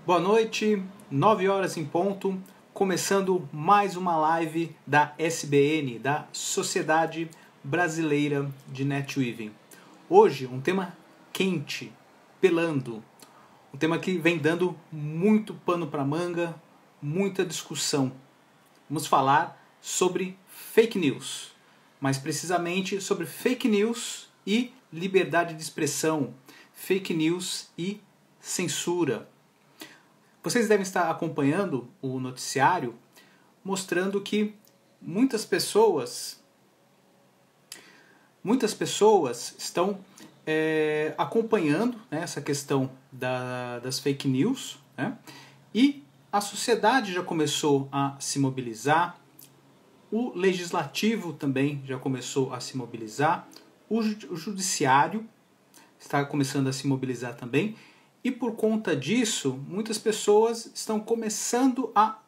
Boa noite, 9 horas em ponto, começando mais uma live da SBN, da Sociedade Brasileira de NetWeaving. Hoje, um tema quente, pelando, um tema que vem dando muito pano para manga, muita discussão. Vamos falar sobre fake news, mais precisamente sobre fake news e liberdade de expressão, fake news e censura. Vocês devem estar acompanhando o noticiário mostrando que muitas pessoas estão acompanhando, né, essa questão das fake news, né, e a sociedade já começou a se mobilizar, o legislativo também já começou a se mobilizar, o judiciário está começando a se mobilizar também. E por conta disso, muitas pessoas estão começando a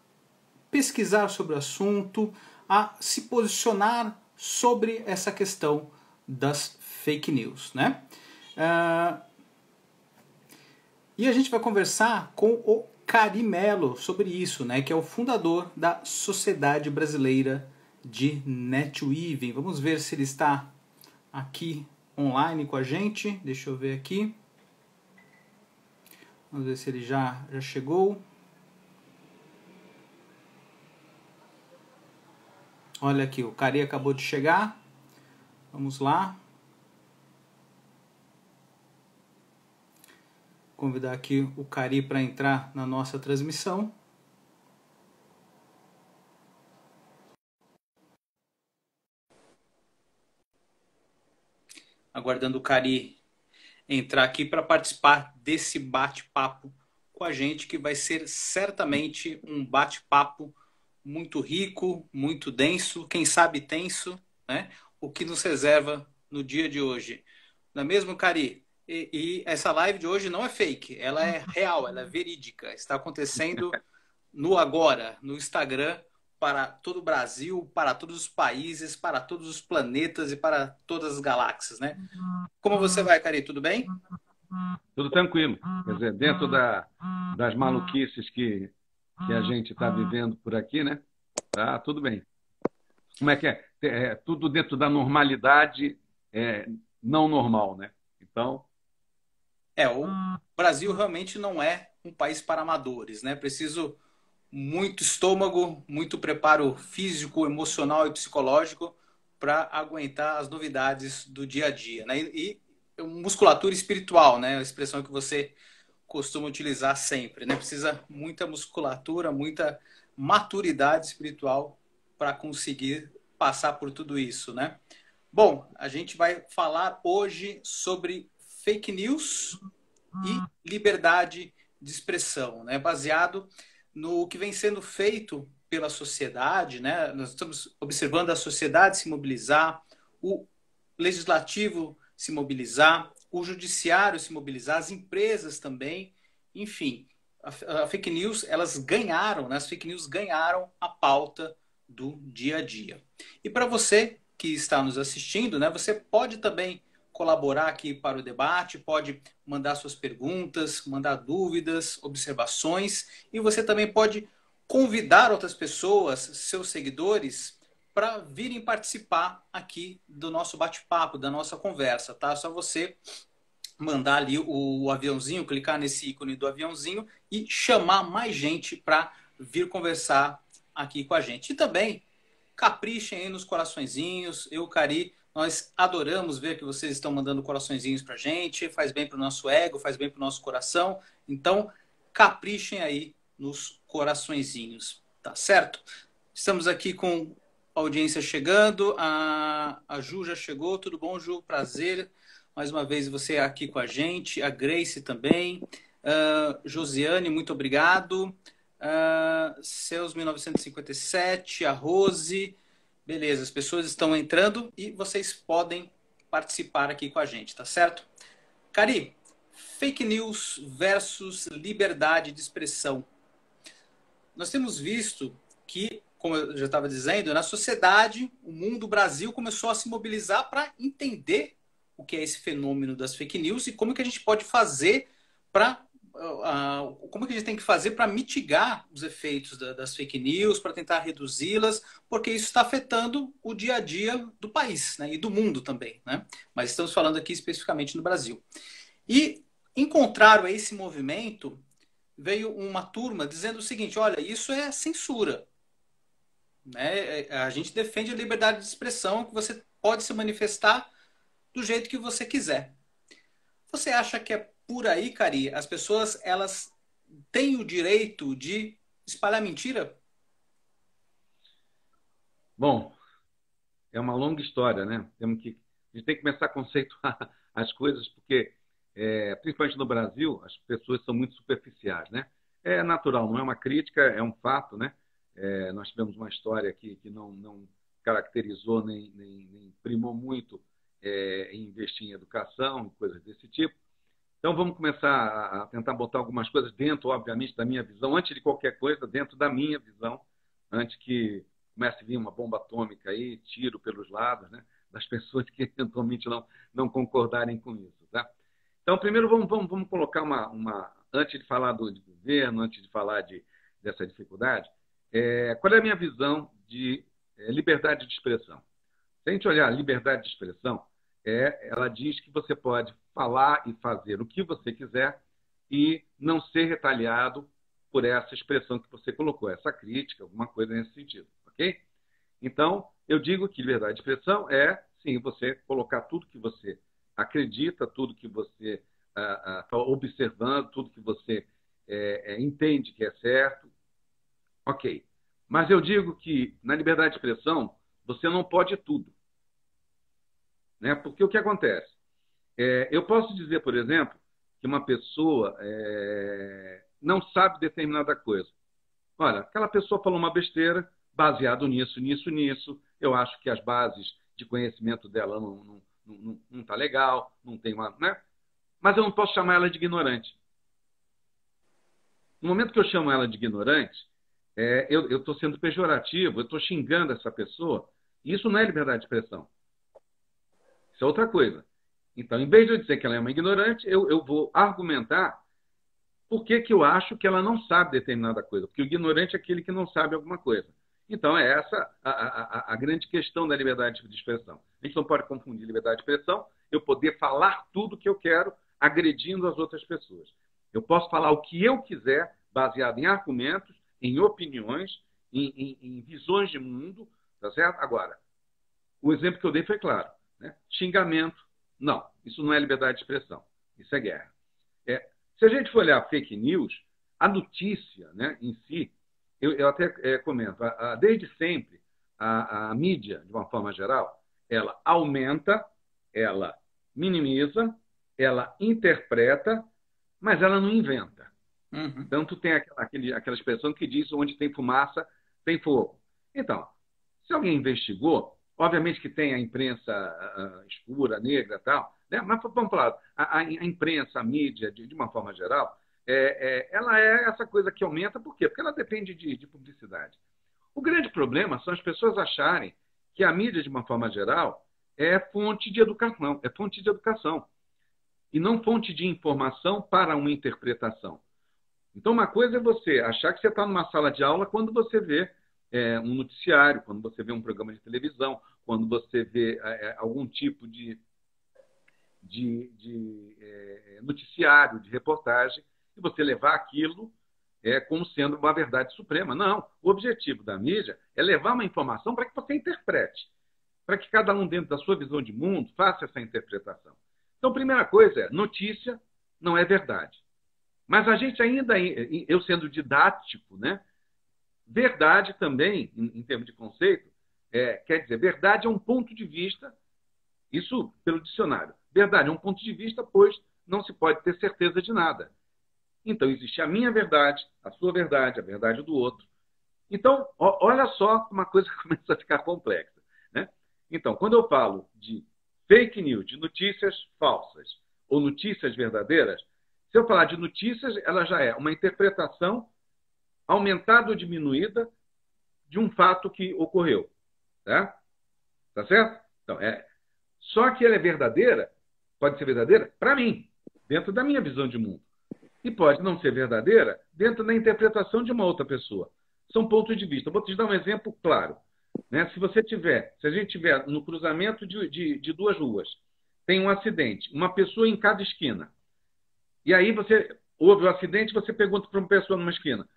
pesquisar sobre o assunto, a se posicionar sobre essa questão das fake news, né? E a gente vai conversar com o Cari Mello sobre isso, né? Que é o fundador da Sociedade Brasileira de NetWeaving. Vamos ver se ele está aqui online com a gente. Deixa eu ver aqui. Vamos ver se ele já chegou. Olha aqui, o Cari acabou de chegar. Vamos lá. Convidar aqui o Cari para entrar na nossa transmissão. Aguardando o Cari entrar aqui para participar desse bate-papo com a gente, que vai ser certamente um bate-papo muito rico, muito denso, quem sabe tenso, né? O que nos reserva no dia de hoje. Não é mesmo, Cari? E essa live de hoje não é fake, ela é real, ela é verídica. Está acontecendo no agora, no Instagram, para todo o Brasil, para todos os países, para todos os planetas e para todas as galáxias, né? Como você vai, Cari? Tudo bem? Tudo tranquilo. Quer dizer, dentro das maluquices que a gente está vivendo por aqui, né? Tá tudo bem. Como é que é? Tudo dentro da normalidade não normal, né? Então... O Brasil realmente não é um país para amadores, né? Preciso muito estômago, muito preparo físico, emocional e psicológico para aguentar as novidades do dia a dia, né? E musculatura espiritual, né? A expressão que você costuma utilizar sempre, né? Precisa muita musculatura, muita maturidade espiritual para conseguir passar por tudo isso, né? Bom, a gente vai falar hoje sobre fake news e liberdade de expressão, né? Baseado no que vem sendo feito pela sociedade, né? Nós estamos observando a sociedade se mobilizar, o legislativo se mobilizar, o judiciário se mobilizar, as empresas também, enfim, a fake news, elas ganharam, né? As fake news ganharam a pauta do dia a dia. E para você que está nos assistindo, né? Você pode também colaborar aqui para o debate, pode mandar suas perguntas, mandar dúvidas, observações, e você também pode convidar outras pessoas, seus seguidores, para virem participar aqui do nosso bate-papo, da nossa conversa, tá? É só você mandar ali o aviãozinho, clicar nesse ícone do aviãozinho e chamar mais gente para vir conversar aqui com a gente. E também caprichem aí nos coraçõezinhos. Eu, Cari, nós adoramos ver que vocês estão mandando coraçõezinhos pra gente, faz bem pro nosso ego, faz bem pro nosso coração. Então, caprichem aí nos coraçõezinhos, tá certo? Estamos aqui com a audiência chegando, a Ju já chegou, tudo bom, Ju? Prazer, mais uma vez você aqui com a gente, a Grace também, Josiane, muito obrigado, Seus 1957, a Rose... Beleza, as pessoas estão entrando e vocês podem participar aqui com a gente, tá certo? Cari, fake news versus liberdade de expressão. Nós temos visto que, como eu já estava dizendo, na sociedade, o mundo, o Brasil começou a se mobilizar para entender o que é esse fenômeno das fake news e como que a gente pode fazer para como que a gente tem que fazer para mitigar os efeitos das fake news, para tentar reduzi-las, porque isso está afetando o dia a dia do país, né, e do mundo também, né? Mas estamos falando aqui especificamente no Brasil. E, em contrário a esse movimento, veio uma turma dizendo o seguinte: olha, isso é censura, né? A gente defende a liberdade de expressão, que você pode se manifestar do jeito que você quiser. Você acha que é por aí, Cari? As pessoas, elas têm o direito de espalhar mentira? Bom, é uma longa história, né? A gente tem que começar a conceituar as coisas, porque, principalmente no Brasil, as pessoas são muito superficiais, né? É natural, não é uma crítica, é um fato, né? Nós tivemos uma história aqui que não caracterizou nem primou muito em investir em educação e coisas desse tipo. Então, vamos começar a tentar botar algumas coisas dentro, obviamente, da minha visão, antes de qualquer coisa, dentro da minha visão, antes que comece a vir uma bomba atômica aí, tiro pelos lados, né, das pessoas que eventualmente não concordarem com isso. Tá? Então, primeiro, vamos colocar antes de falar de governo, antes de falar dessa dificuldade, qual é a minha visão de liberdade de expressão? Se a gente olhar a liberdade de expressão, ela diz que você pode falar e fazer o que você quiser e não ser retaliado por essa expressão que você colocou, essa crítica, alguma coisa nesse sentido, ok? Então, eu digo que liberdade de expressão é, sim, você colocar tudo que você acredita, tudo que você está observando, tudo que você entende que é certo, ok. Mas eu digo que na liberdade de expressão você não pode tudo. Né? Porque o que acontece? Eu posso dizer, por exemplo, que uma pessoa não sabe determinada coisa. Olha, aquela pessoa falou uma besteira, baseado nisso. Eu acho que as bases de conhecimento dela não tá legal, não tem uma, né? Mas eu não posso chamar ela de ignorante. No momento que eu chamo ela de ignorante, eu estou sendo pejorativo, eu estou xingando essa pessoa. E isso não é liberdade de expressão. Isso é outra coisa. Então, em vez de eu dizer que ela é uma ignorante, eu vou argumentar por que eu acho que ela não sabe determinada coisa. Porque o ignorante é aquele que não sabe alguma coisa. Então, é essa a grande questão da liberdade de expressão. A gente não pode confundir liberdade de expressão, eu poder falar tudo que eu quero, agredindo as outras pessoas. Eu posso falar o que eu quiser, baseado em argumentos, em opiniões, em visões de mundo, tá certo? Agora, o exemplo que eu dei foi claro. Né? Xingamento, não. Isso não é liberdade de expressão. Isso é guerra. Se a gente for olhar fake news, a notícia, né, em si, eu até comento, desde sempre, a mídia, de uma forma geral, ela aumenta, ela minimiza, ela interpreta, mas ela não inventa. Uhum. Tanto tem aquela expressão que diz onde tem fumaça, tem fogo. Então, se alguém investigou, obviamente que tem a imprensa escura, negra e tal, né? Mas vamos falar, a imprensa, a mídia, de uma forma geral, ela é essa coisa que aumenta, por quê? Porque ela depende de publicidade. O grande problema são as pessoas acharem que a mídia, de uma forma geral, é fonte de educação, e não fonte de informação para uma interpretação. Então, uma coisa é você achar que você está numa sala de aula quando você vê um noticiário, quando você vê um programa de televisão, quando você vê algum tipo de noticiário, de reportagem, e você levar aquilo como sendo uma verdade suprema. Não. O objetivo da mídia é levar uma informação para que você interprete, para que cada um, dentro da sua visão de mundo, faça essa interpretação. Então, a primeira coisa é, notícia não é verdade. Mas a gente ainda, eu sendo didático, né? Verdade também, em termos de conceito, quer dizer, verdade é um ponto de vista, isso pelo dicionário. Verdade é um ponto de vista, pois não se pode ter certeza de nada. Então, existe a minha verdade, a sua verdade, a verdade do outro. Então, olha só uma coisa que começa a ficar complexa. Né? Então, quando eu falo de fake news, de notícias falsas ou notícias verdadeiras, se eu falar de notícias, ela já é uma interpretação aumentada ou diminuída de um fato que ocorreu. Tá certo? Então, só que ela é verdadeira, pode ser verdadeira, para mim, dentro da minha visão de mundo. e pode não ser verdadeira dentro da interpretação de uma outra pessoa. São pontos de vista. Vou te dar um exemplo claro. Né? Se a gente tiver no cruzamento de duas ruas, tem um acidente, uma pessoa em cada esquina, e aí você houve o acidente, você pergunta para uma pessoa numa esquina,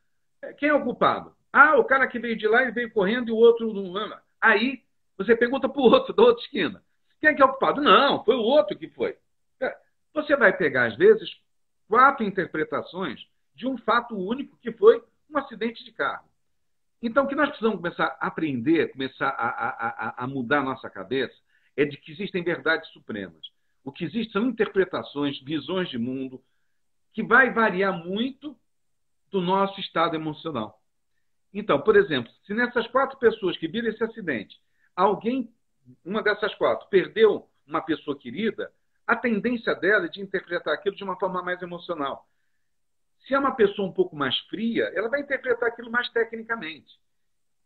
quem é o culpado? Ah, o cara que veio de lá e veio correndo e o outro não ama. Aí você pergunta para o outro da outra esquina, quem é que é o culpado? Não, foi o outro que foi. Você vai pegar, às vezes, 4 interpretações de um fato único que foi um acidente de carro. Então, o que nós precisamos começar a aprender, começar a mudar a nossa cabeça, é de que existem verdades supremas. O que existe são interpretações, visões de mundo, que vai variar muito do nosso estado emocional. Então, por exemplo, se nessas 4 pessoas que viram esse acidente, uma dessas 4, perdeu uma pessoa querida, a tendência dela é de interpretar aquilo de uma forma mais emocional. Se é uma pessoa um pouco mais fria, ela vai interpretar aquilo mais tecnicamente.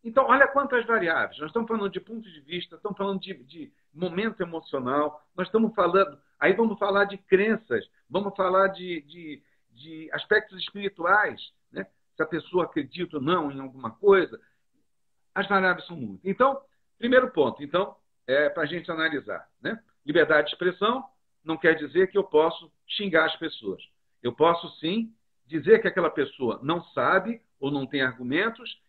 Então, olha quantas variáveis. Nós estamos falando de ponto de vista, estamos falando de momento emocional, nós estamos falando. Aí vamos falar de crenças, vamos falar de aspectos espirituais, né? Se a pessoa acredita ou não em alguma coisa. As variáveis são muitas. Então, primeiro ponto, para a gente analisar. Né? Liberdade de expressão não quer dizer que eu posso xingar as pessoas. Eu posso, sim, dizer que aquela pessoa não sabe ou não tem argumentos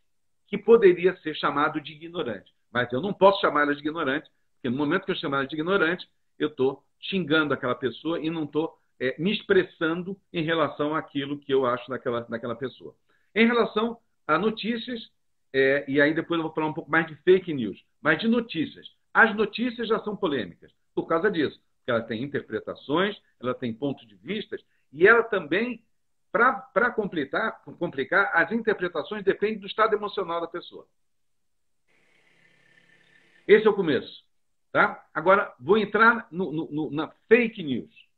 que poderia ser chamado de ignorante. Mas eu não posso chamá-la de ignorante, porque no momento que eu chamar ela de ignorante, eu estou xingando aquela pessoa e não estou me expressando em relação àquilo que eu acho daquela pessoa. Em relação a notícias, e aí depois eu vou falar um pouco mais de fake news, mas de notícias. As notícias já são polêmicas por causa disso, porque ela tem interpretações, ela tem pontos de vista, e ela também, para complicar, as interpretações dependem do estado emocional da pessoa. Esse é o começo. Tá? Agora, vou entrar na fake news.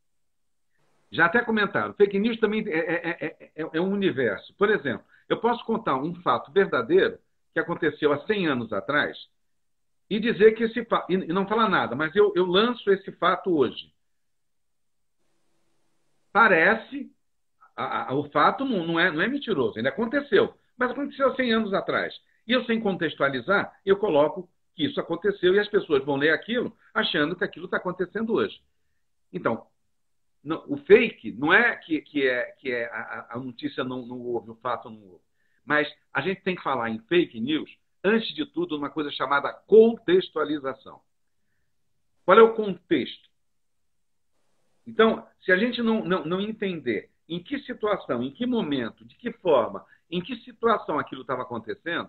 Já até comentaram, fake news também é um universo. Por exemplo, eu posso contar um fato verdadeiro que aconteceu há 100 anos atrás e dizer que esse fato, e não falar nada, mas eu lanço esse fato hoje. Parece, o fato não é mentiroso, ainda aconteceu, mas aconteceu há 100 anos atrás. E eu, sem contextualizar, eu coloco que isso aconteceu e as pessoas vão ler aquilo achando que aquilo está acontecendo hoje. Então, o fake não é que a notícia não houve, o fato não houve. Mas a gente tem que falar em fake news, antes de tudo, uma coisa chamada contextualização. Qual é o contexto? Então, se a gente não entender em que situação, em que momento, de que forma, em que situação aquilo estava acontecendo,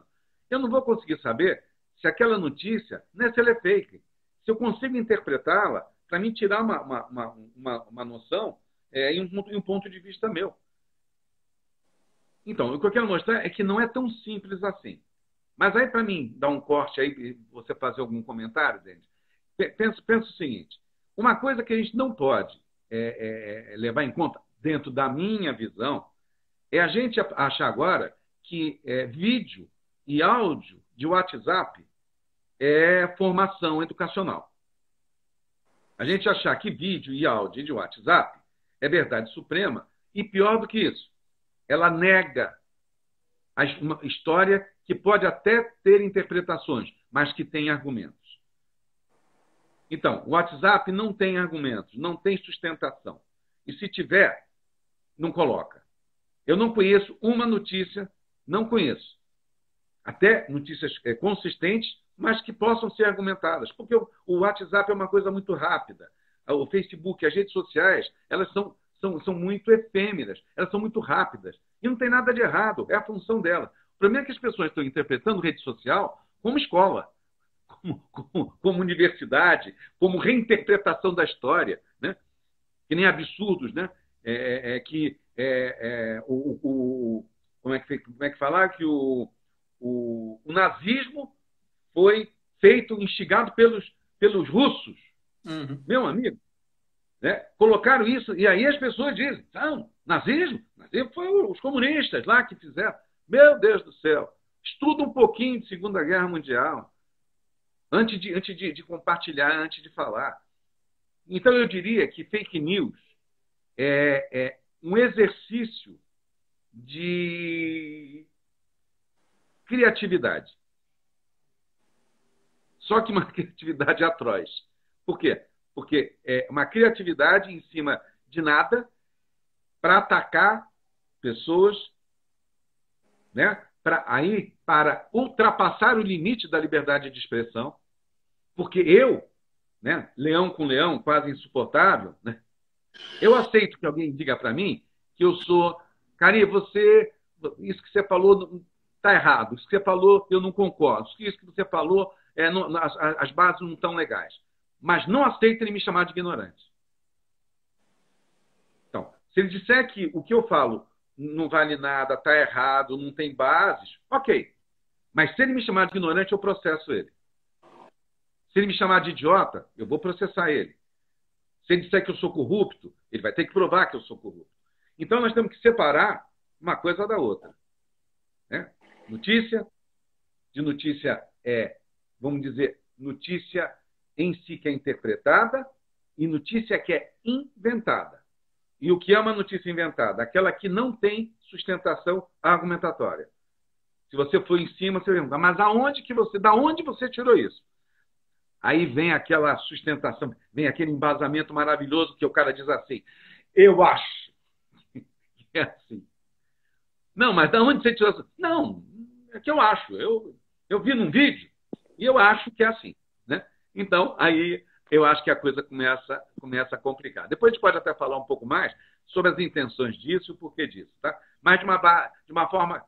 eu não vou conseguir saber se aquela notícia, se ela é fake. Se eu consigo interpretá-la, para mim tirar uma noção em um ponto de vista meu. Então, o que eu quero mostrar é que não é tão simples assim. Mas aí, para mim, dar um corte aí, você fazer algum comentário, Denis, pensa o seguinte, uma coisa que a gente não pode levar em conta, dentro da minha visão, é a gente achar agora que vídeo e áudio de WhatsApp é formação educacional. A gente achar que vídeo e áudio de WhatsApp é verdade suprema, e pior do que isso, ela nega uma história que pode até ter interpretações, mas que tem argumentos. Então, o WhatsApp não tem argumentos, não tem sustentação. E se tiver, não coloca. Eu não conheço uma notícia, não conheço. Até notícias consistentes, mas que possam ser argumentadas. Porque o WhatsApp é uma coisa muito rápida. O Facebook, as redes sociais, elas são muito efêmeras, elas são muito rápidas. E não tem nada de errado, é a função dela. O problema é que as pessoas estão interpretando rede social como escola, como universidade, como reinterpretação da história, né? Que nem absurdos, né? Como é que falar? Que o nazismo foi feito, instigado pelos russos. Uhum. Meu amigo, né? Colocaram isso, e aí as pessoas dizem, não, nazismo foi os comunistas lá que fizeram. Meu Deus do céu, estuda um pouquinho de Segunda Guerra Mundial, antes de compartilhar, antes de falar. Então eu diria que fake news um exercício de criatividade. Só que uma criatividade atroz. Por quê? Porque é uma criatividade em cima de nada para atacar pessoas, né? Para ultrapassar o limite da liberdade de expressão. Porque eu, né, leão com leão, quase insuportável, né? Eu aceito que alguém diga para mim que eu sou... Cari, isso que você falou está errado. Isso que você falou, eu não concordo. Isso que você falou, as bases não estão legais. Mas não aceito ele me chamar de ignorante. Então, se ele disser que o que eu falo não vale nada, está errado, não tem bases, ok. Mas se ele me chamar de ignorante, eu processo ele. Se ele me chamar de idiota, eu vou processar ele. Se ele disser que eu sou corrupto, ele vai ter que provar que eu sou corrupto. Então, nós temos que separar uma coisa da outra. Né? Notícia vamos dizer, notícia em si que é interpretada e notícia que é inventada. E o que é uma notícia inventada? Aquela que não tem sustentação argumentatória. Se você for em cima, você pergunta, mas da onde você tirou isso? Aí vem aquela sustentação, vem aquele embasamento maravilhoso que o cara diz assim, eu acho. É assim. Não, mas da onde você tirou isso? Não, é que eu acho. Eu vi num vídeo e eu acho que é assim. Né? Então, aí eu acho que a coisa começa a complicar. Depois a gente pode até falar um pouco mais sobre as intenções disso e o porquê disso. Tá? Mas de uma forma,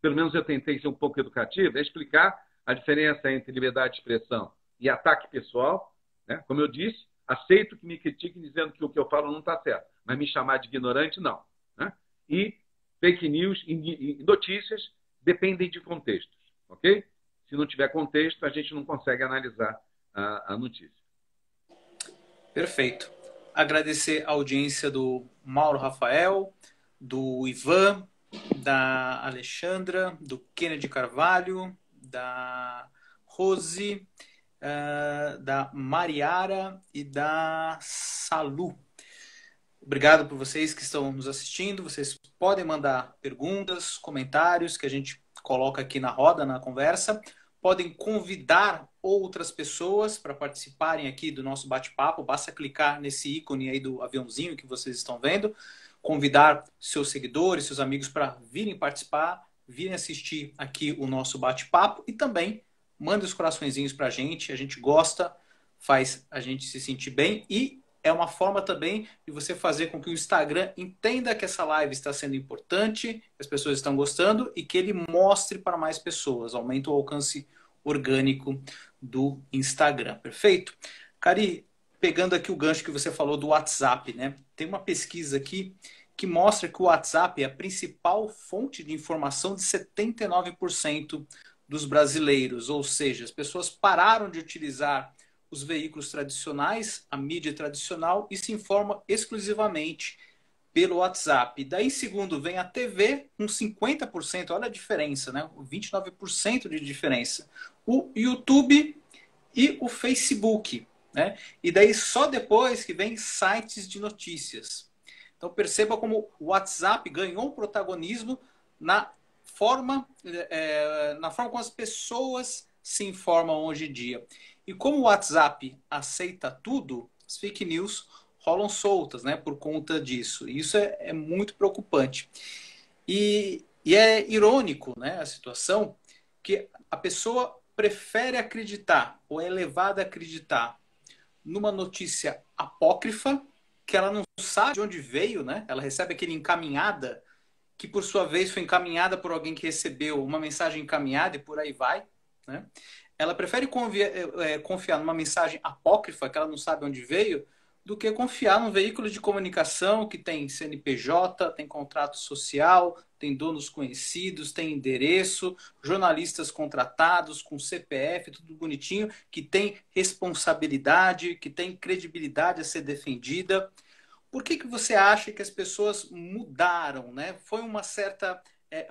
pelo menos eu tentei ser um pouco educativa, é explicar a diferença entre liberdade de expressão e ataque pessoal. Né? Como eu disse, aceito que me critiquem dizendo que o que eu falo não está certo, mas me chamar de ignorante, não. Né? E fake news e notícias dependem de contextos. Ok? Se não tiver contexto, a gente não consegue analisar a notícia. Perfeito. Agradecer a audiência do Mauro Rafael, do Ivan, da Alexandra, do Kennedy Carvalho, da Rose, da Mariara e da Salu. Obrigado por vocês que estão nos assistindo. Vocês podem mandar perguntas, comentários que a gente coloca aqui na roda, na conversa. Podem convidar outras pessoas para participarem aqui do nosso bate-papo. Basta clicar nesse ícone aí do aviãozinho que vocês estão vendo. Convidar seus seguidores, seus amigos para virem participar, virem assistir aqui o nosso bate-papo. E também mande os coraçõezinhos para a gente gosta, faz a gente se sentir bem e é uma forma também de você fazer com que o Instagram entenda que essa live está sendo importante, que as pessoas estão gostando e que ele mostre para mais pessoas, aumenta o alcance orgânico do Instagram. Perfeito? Cari, pegando aqui o gancho que você falou do WhatsApp, né? Tem uma pesquisa aqui que mostra que o WhatsApp é a principal fonte de informação de 79% dos brasileiros, ou seja, as pessoas pararam de utilizar os veículos tradicionais, a mídia tradicional, e se informam exclusivamente pelo WhatsApp. Daí, em segundo, vem a TV, com 50%, olha a diferença, né? 29% de diferença. O YouTube e o Facebook, né? E daí, só depois que vem sites de notícias. Então, perceba como o WhatsApp ganhou um protagonismo na forma como as pessoas se informam hoje em dia. E como o WhatsApp aceita tudo, as fake news rolam soltas, né, por conta disso. E isso é muito preocupante. E é irônico, né, a situação que a pessoa prefere acreditar ou é levada a acreditar numa notícia apócrifa que ela não sabe de onde veio, né? Ela recebe aquele encaminhada que por sua vez foi encaminhada por alguém que recebeu uma mensagem encaminhada e por aí vai, né? Ela prefere confiar numa mensagem apócrifa que ela não sabe onde veio do que confiar num veículo de comunicação que tem CNPJ, tem contrato social, tem donos conhecidos, tem endereço, jornalistas contratados com CPF, tudo bonitinho, que tem responsabilidade, que tem credibilidade a ser defendida. Por que você acha que as pessoas mudaram, né? Foi uma certa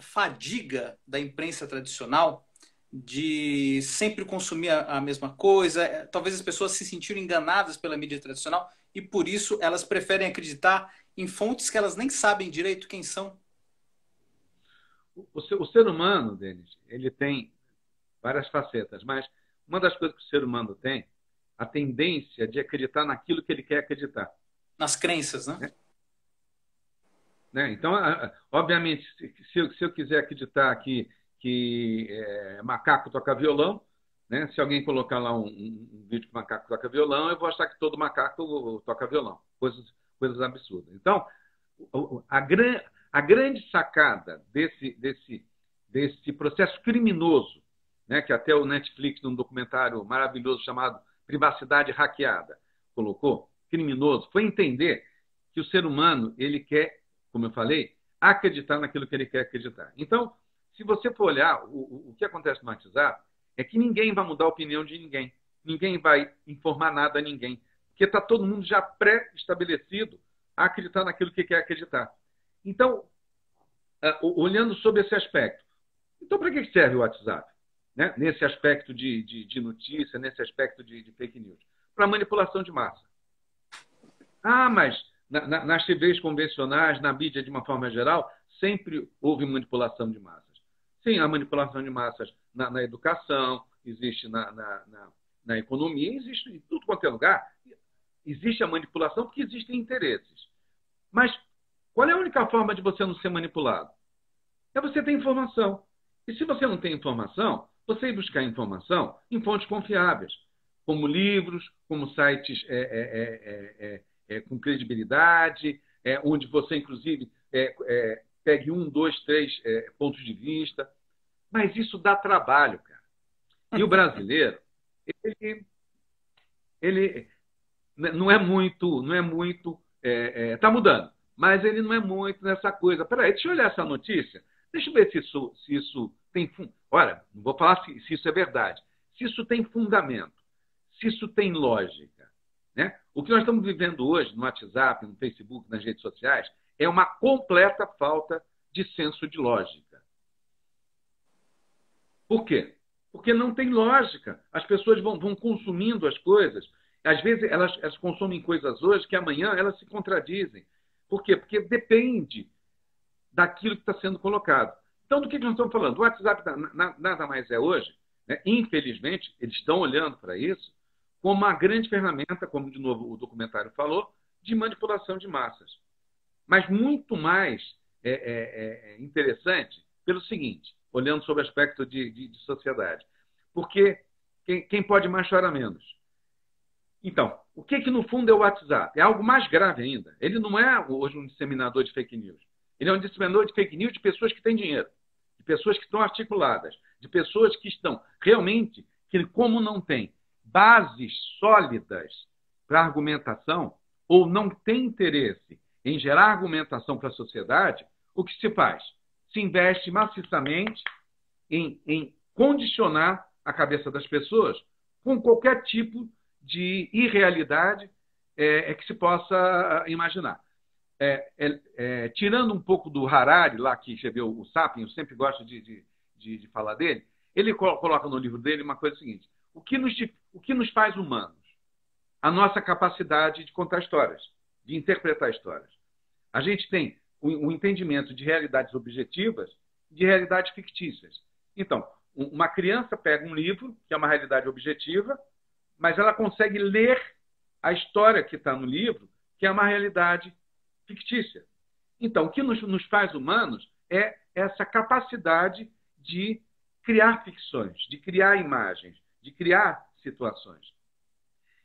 fadiga da imprensa tradicional de sempre consumir a mesma coisa? Talvez as pessoas se sentiram enganadas pela mídia tradicional e por isso elas preferem acreditar em fontes que elas nem sabem direito quem são? O ser humano, Denis, ele tem várias facetas, mas uma das coisas que o ser humano tem, a tendência de acreditar naquilo que ele quer acreditar. Nas crenças, né? Né? Então, obviamente, se eu quiser acreditar que macaco toca violão, né? Se alguém colocar lá um vídeo que macaco toca violão, eu vou achar que todo macaco toca violão. Coisas absurdas. Então, a grande sacada desse processo criminoso, né? Que até o Netflix, num documentário maravilhoso chamado Privacidade Hackeada, colocou, criminoso, foi entender que o ser humano ele quer, como eu falei, acreditar naquilo que ele quer acreditar. Então, se você for olhar o que acontece no WhatsApp, é que ninguém vai mudar a opinião de ninguém. Ninguém vai informar nada a ninguém. Porque está todo mundo já pré-estabelecido a acreditar naquilo que quer acreditar. Então, olhando sobre esse aspecto, então para que serve o WhatsApp? Né? Nesse aspecto de notícia, nesse aspecto de fake news? Para manipulação de massa. Ah, mas nas TVs convencionais, na mídia de uma forma geral, sempre houve manipulação de massas. Sim, a manipulação de massas na educação, existe na economia, existe em tudo quanto é lugar. Existe a manipulação porque existem interesses. Mas qual é a única forma de você não ser manipulado? É você ter informação. E se você não tem informação, você ir buscar informação em fontes confiáveis, como livros, como sites com credibilidade, onde você, inclusive, pegue 1, 2, 3 pontos de vista. Mas isso dá trabalho, cara. E o brasileiro, ele não é muito, está mudando, mas ele não é muito nessa coisa. Peraí, deixa eu olhar essa notícia, deixa eu ver se isso tem olha, não vou falar se isso é verdade, se isso tem fundamento, se isso tem lógica, né? O que nós estamos vivendo hoje no WhatsApp, no Facebook, nas redes sociais, é uma completa falta de senso de lógica. Por quê? Porque não tem lógica. As pessoas vão consumindo as coisas. Às vezes, elas consomem coisas hoje que amanhã elas se contradizem. Por quê? Porque depende daquilo que está sendo colocado. Então, do que nós estamos falando? O WhatsApp nada mais é hoje, né? Infelizmente, eles estão olhando para isso como uma grande ferramenta, como, de novo, o documentário falou, de manipulação de massas. Mas muito mais interessante pelo seguinte, olhando sobre o aspecto de sociedade. Porque quem pode mais chora menos. Então, o que no fundo é o WhatsApp? É algo mais grave ainda. Ele não é hoje um disseminador de fake news. Ele é um disseminador de fake news de pessoas que têm dinheiro, de pessoas que estão articuladas, de pessoas que estão realmente, que como não tem bases sólidas para argumentação, ou não tem interesse em gerar argumentação para a sociedade, o que se faz? Se investe maciçamente em condicionar a cabeça das pessoas com qualquer tipo de irrealidade que se possa imaginar. Tirando um pouco do Harari, lá que escreveu o Sapiens, eu sempre gosto de falar dele, ele coloca no livro dele uma coisa seguinte: o que nos faz humanos? A nossa capacidade de contar histórias, de interpretar histórias. A gente tem um entendimento de realidades objetivas e de realidades fictícias. Então, uma criança pega um livro, que é uma realidade objetiva, mas ela consegue ler a história que está no livro, que é uma realidade fictícia. Então, o que nos faz humanos é essa capacidade de criar ficções, de criar imagens, de criar situações.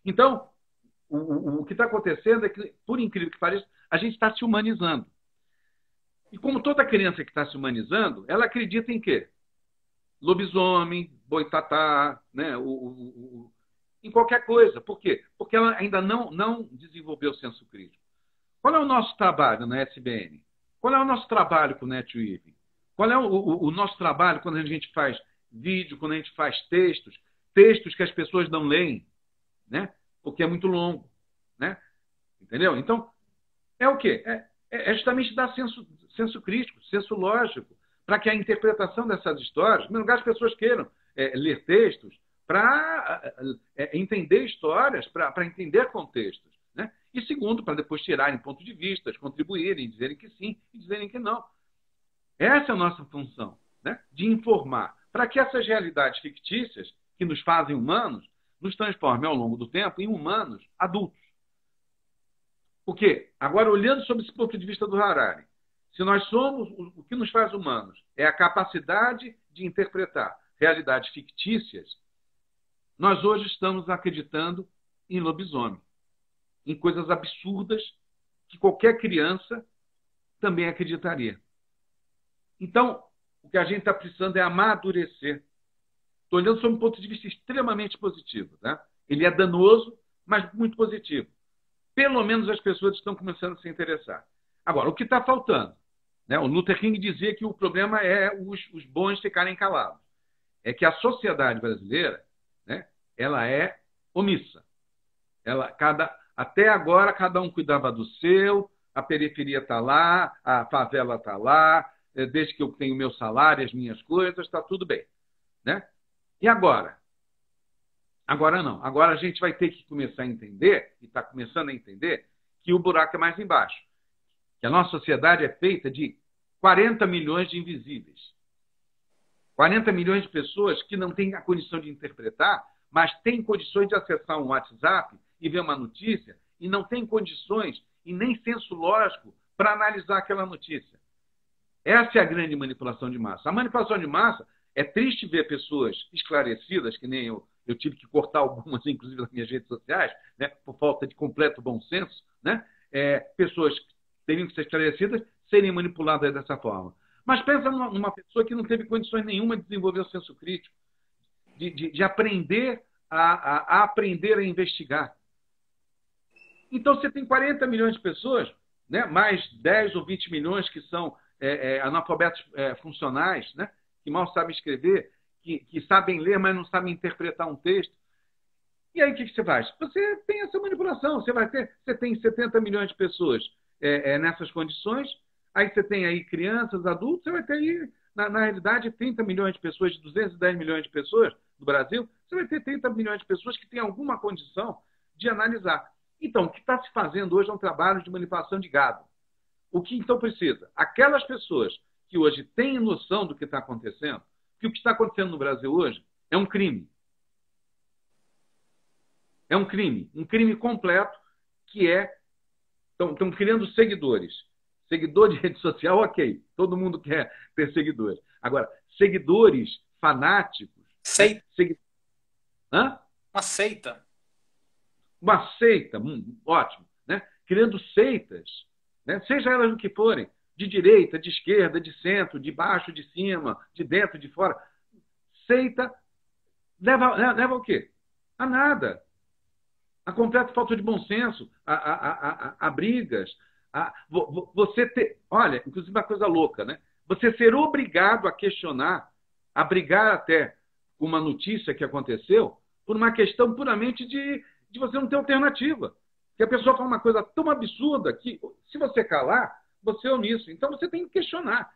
Então, o que está acontecendo é que, por incrível que pareça, a gente está se humanizando. E como toda criança que está se humanizando, ela acredita em quê? Lobisomem, boitatá, né? Em qualquer coisa. Por quê? Porque ela ainda não desenvolveu o senso crítico. Qual é o nosso trabalho na SBN? Qual é o nosso trabalho com o NetWeave? Qual é o nosso trabalho quando a gente faz vídeo, quando a gente faz textos que as pessoas não leem, né? Porque é muito longo, né? Entendeu? Então, é o quê? É justamente dar senso crítico, senso lógico, para que a interpretação dessas histórias, em primeiro lugar, as pessoas queiram ler textos para entender histórias, para entender contextos. né? E segundo, para depois tirarem ponto de vista, contribuírem, dizerem que sim e dizerem que não. Essa é a nossa função, né? De informar, para que essas realidades fictícias que nos fazem humanos nos transformem ao longo do tempo em humanos adultos. Porque, agora, olhando sob esse ponto de vista do Harari, se nós somos, o que nos faz humanos é a capacidade de interpretar realidades fictícias, nós hoje estamos acreditando em lobisomem, em coisas absurdas que qualquer criança também acreditaria. Então, o que a gente está precisando é amadurecer. Estou olhando sob um ponto de vista extremamente positivo. Né? Ele é danoso, mas muito positivo. Pelo menos as pessoas estão começando a se interessar. Agora, o que está faltando? Né? O Luther King dizia que o problema é os bons ficarem calados. É que a sociedade brasileira, né, ela é omissa. Até agora, cada um cuidava do seu, a periferia está lá, a favela está lá, desde que eu tenho meu salário, as minhas coisas, está tudo bem. Né? E agora? Agora não. Agora a gente vai ter que começar a entender, e está começando a entender, que o buraco é mais embaixo. Que a nossa sociedade é feita de 40 milhões de invisíveis. 40 milhões de pessoas que não têm a condição de interpretar, mas têm condições de acessar um WhatsApp e ver uma notícia, e não têm condições e nem senso lógico para analisar aquela notícia. Essa é a grande manipulação de massa. A manipulação de massa é triste ver pessoas esclarecidas, que nem eu tive que cortar algumas, inclusive, nas minhas redes sociais, né, por falta de completo bom senso, né? Pessoas que teriam que ser esclarecidas serem manipuladas dessa forma. Mas pensa numa pessoa que não teve condições nenhuma de desenvolver o senso crítico, de aprender a aprender a investigar. Então, você tem 40 milhões de pessoas, né, mais 10 ou 20 milhões que são analfabetos funcionais, né, que mal sabem escrever, que sabem ler, mas não sabem interpretar um texto. E aí, o que você faz? Você tem essa manipulação. Você tem 70 milhões de pessoas nessas condições, aí você tem aí crianças, adultos, você vai ter aí, na realidade, 30 milhões de pessoas, de 210 milhões de pessoas do Brasil, você vai ter 30 milhões de pessoas que têm alguma condição de analisar. Então, o que está se fazendo hoje é um trabalho de manipulação de gado. O que então precisa? Aquelas pessoas que hoje têm noção do que está acontecendo, que o que está acontecendo no Brasil hoje é um crime. É um crime completo que estão criando seguidores. Seguidor de rede social, ok. Todo mundo quer ter seguidores. Agora, seguidores fanáticos... Seita. Hã? Uma seita. Uma seita, ótimo. Né? Criando seitas, né? Seja elas o que forem, de direita, de esquerda, de centro, de baixo, de cima, de dentro, de fora. Seita leva o quê? A nada. A completa falta de bom senso, a brigas. Você ter... Olha, inclusive uma coisa louca, né? Você ser obrigado a questionar, a brigar até com uma notícia que aconteceu, por uma questão puramente de você não ter alternativa. Que a pessoa fala uma coisa tão absurda que, se você calar, você é omisso. Então, você tem que questionar.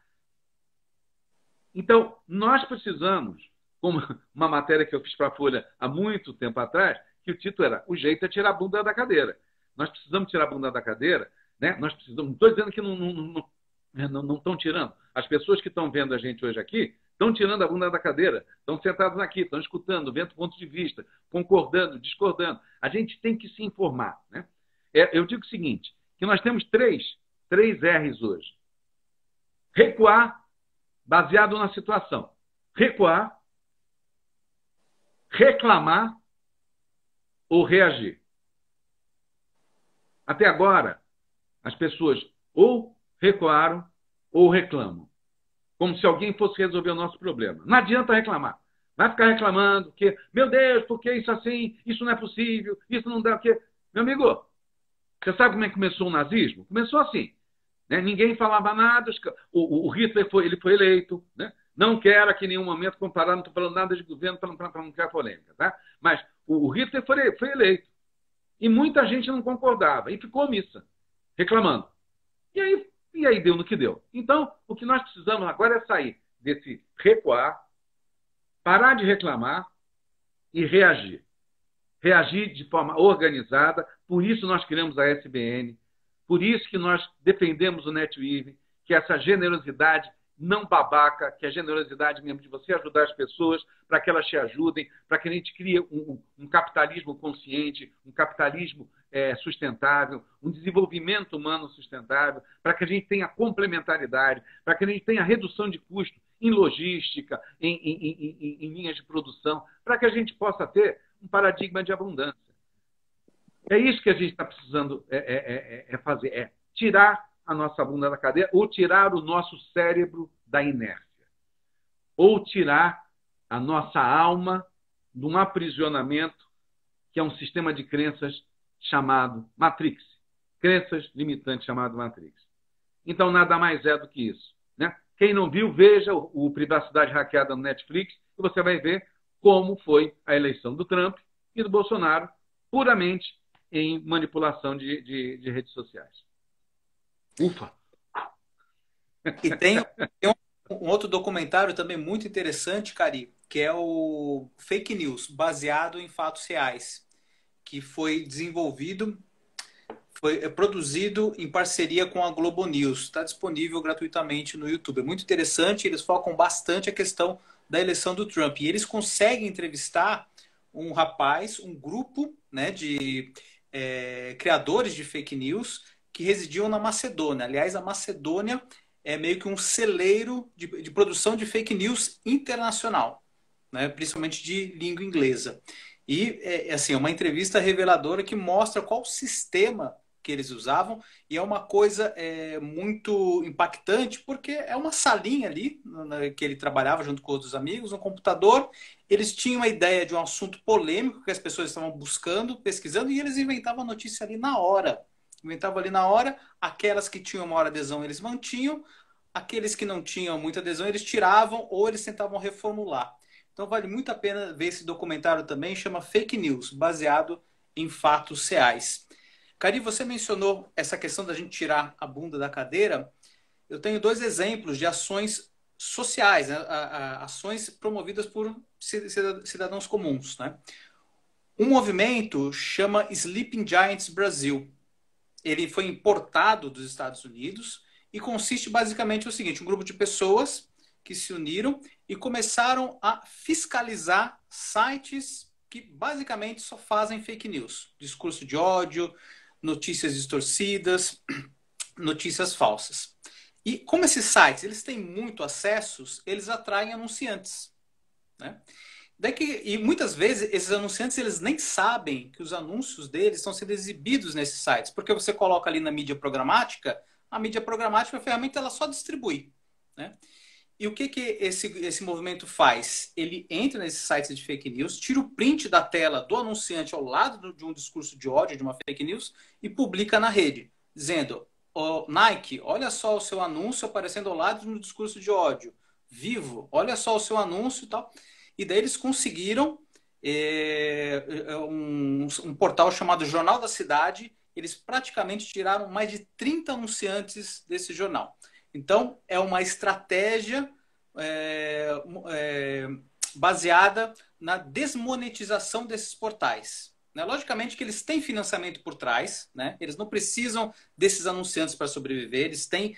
Então, nós precisamos, como uma matéria que eu fiz para a Folha há muito tempo atrás, que o título era "O jeito é tirar a bunda da cadeira". Nós precisamos tirar a bunda da cadeira, né? Nós precisamos... Não estou dizendo que não estão tirando. As pessoas que estão vendo a gente hoje aqui estão tirando a bunda da cadeira, estão sentados aqui, estão escutando, vendo pontos de vista, concordando, discordando. A gente tem que se informar, né? Eu digo o seguinte, que nós temos três R's hoje. Recuar, baseado na situação. Recuar, reclamar ou reagir. Até agora, as pessoas ou recuaram ou reclamam. Como se alguém fosse resolver o nosso problema. Não adianta reclamar. Vai ficar reclamando que, meu Deus, por que isso assim? Isso não é possível, isso não dá o quê? Meu amigo, você sabe como é que começou o nazismo? Começou assim. Né? Ninguém falava nada. O Hitler foi eleito. Né? Não quero aqui em nenhum momento comparar, não estou falando nada de governo para não criar polêmica. Tá? Mas o Hitler foi eleito. E muita gente não concordava. E ficou omissa, reclamando. E aí deu no que deu. Então, o que nós precisamos agora é sair desse recuar, parar de reclamar e reagir. reagir de forma organizada. Por isso nós criamos a SBN, por isso que nós defendemos o NetWeave, que é essa generosidade não babaca, que é a generosidade mesmo de você ajudar as pessoas para que elas te ajudem, para que a gente crie um capitalismo consciente, um capitalismo sustentável, um desenvolvimento humano sustentável, para que a gente tenha complementaridade, para que a gente tenha redução de custo em logística, em linhas de produção, para que a gente possa ter um paradigma de abundância. É isso que a gente está precisando fazer, é tirar a nossa bunda da cadeira ou tirar o nosso cérebro da inércia, ou tirar a nossa alma de um aprisionamento que é um sistema de crenças chamado Matrix, crenças limitantes chamado Matrix. Então, nada mais é do que isso, né? Quem não viu, veja o Privacidade Hackeada no Netflix e você vai ver como foi a eleição do Trump e do Bolsonaro, puramente em manipulação de redes sociais. Ufa! E tem um outro documentário também muito interessante, Cari, que é o Fake News, baseado em fatos reais, que foi desenvolvido, foi produzido em parceria com a Globo News. Está disponível gratuitamente no YouTube. É muito interessante, eles focam bastante a questão da eleição do Trump. E eles conseguem entrevistar um rapaz, um grupo, né, de criadores de fake news que residiam na Macedônia. Aliás, a Macedônia é meio que um celeiro de produção de fake news internacional, né, principalmente de língua inglesa. E assim, é uma entrevista reveladora que mostra qual sistema que eles usavam, e é uma coisa muito impactante, porque é uma salinha ali que ele trabalhava junto com outros amigos, um computador. Eles tinham a ideia de um assunto polêmico que as pessoas estavam buscando, pesquisando, e eles inventavam a notícia ali na hora. Inventavam ali na hora, aquelas que tinham maior adesão eles mantinham, aqueles que não tinham muita adesão eles tiravam ou eles tentavam reformular. Então vale muito a pena ver esse documentário também, chama Fake News, baseado em fatos reais. Cari, você mencionou essa questão da gente tirar a bunda da cadeira. Eu tenho 2 exemplos de ações sociais, né? Ações promovidas por cidadãos comuns, né? Um movimento chama Sleeping Giants Brasil. Ele foi importado dos Estados Unidos e consiste basicamente no seguinte: um grupo de pessoas que se uniram e começaram a fiscalizar sites que basicamente só fazem fake news, discurso de ódio, notícias distorcidas, notícias falsas. E como esses sites eles têm muito acessos, eles atraem anunciantes, né? E muitas vezes esses anunciantes eles nem sabem que os anúncios deles estão sendo exibidos nesses sites, porque você coloca ali na mídia programática, a mídia programática, a ferramenta, ela só distribui, né? E o que esse movimento faz? Ele entra nesses sites de fake news, tira o print da tela do anunciante ao lado de um discurso de ódio, de uma fake news, e publica na rede, dizendo: oh, Nike, olha só o seu anúncio aparecendo ao lado de um discurso de ódio. Vivo, olha só o seu anúncio e tal. E daí eles conseguiram um portal chamado Jornal da Cidade. Eles praticamente tiraram mais de 30 anunciantes desse jornal. Então, é uma estratégia baseada na desmonetização desses portais, né? Logicamente que eles têm financiamento por trás, né? Eles não precisam desses anunciantes para sobreviver, eles têm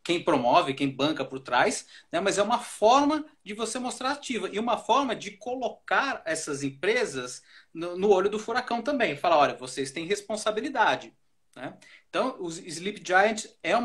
quem promove, quem banca por trás, né? Mas é uma forma de você mostrar ativa e uma forma de colocar essas empresas no olho do furacão também. Falar: olha, vocês têm responsabilidade, né? Então, o Sleep Giant é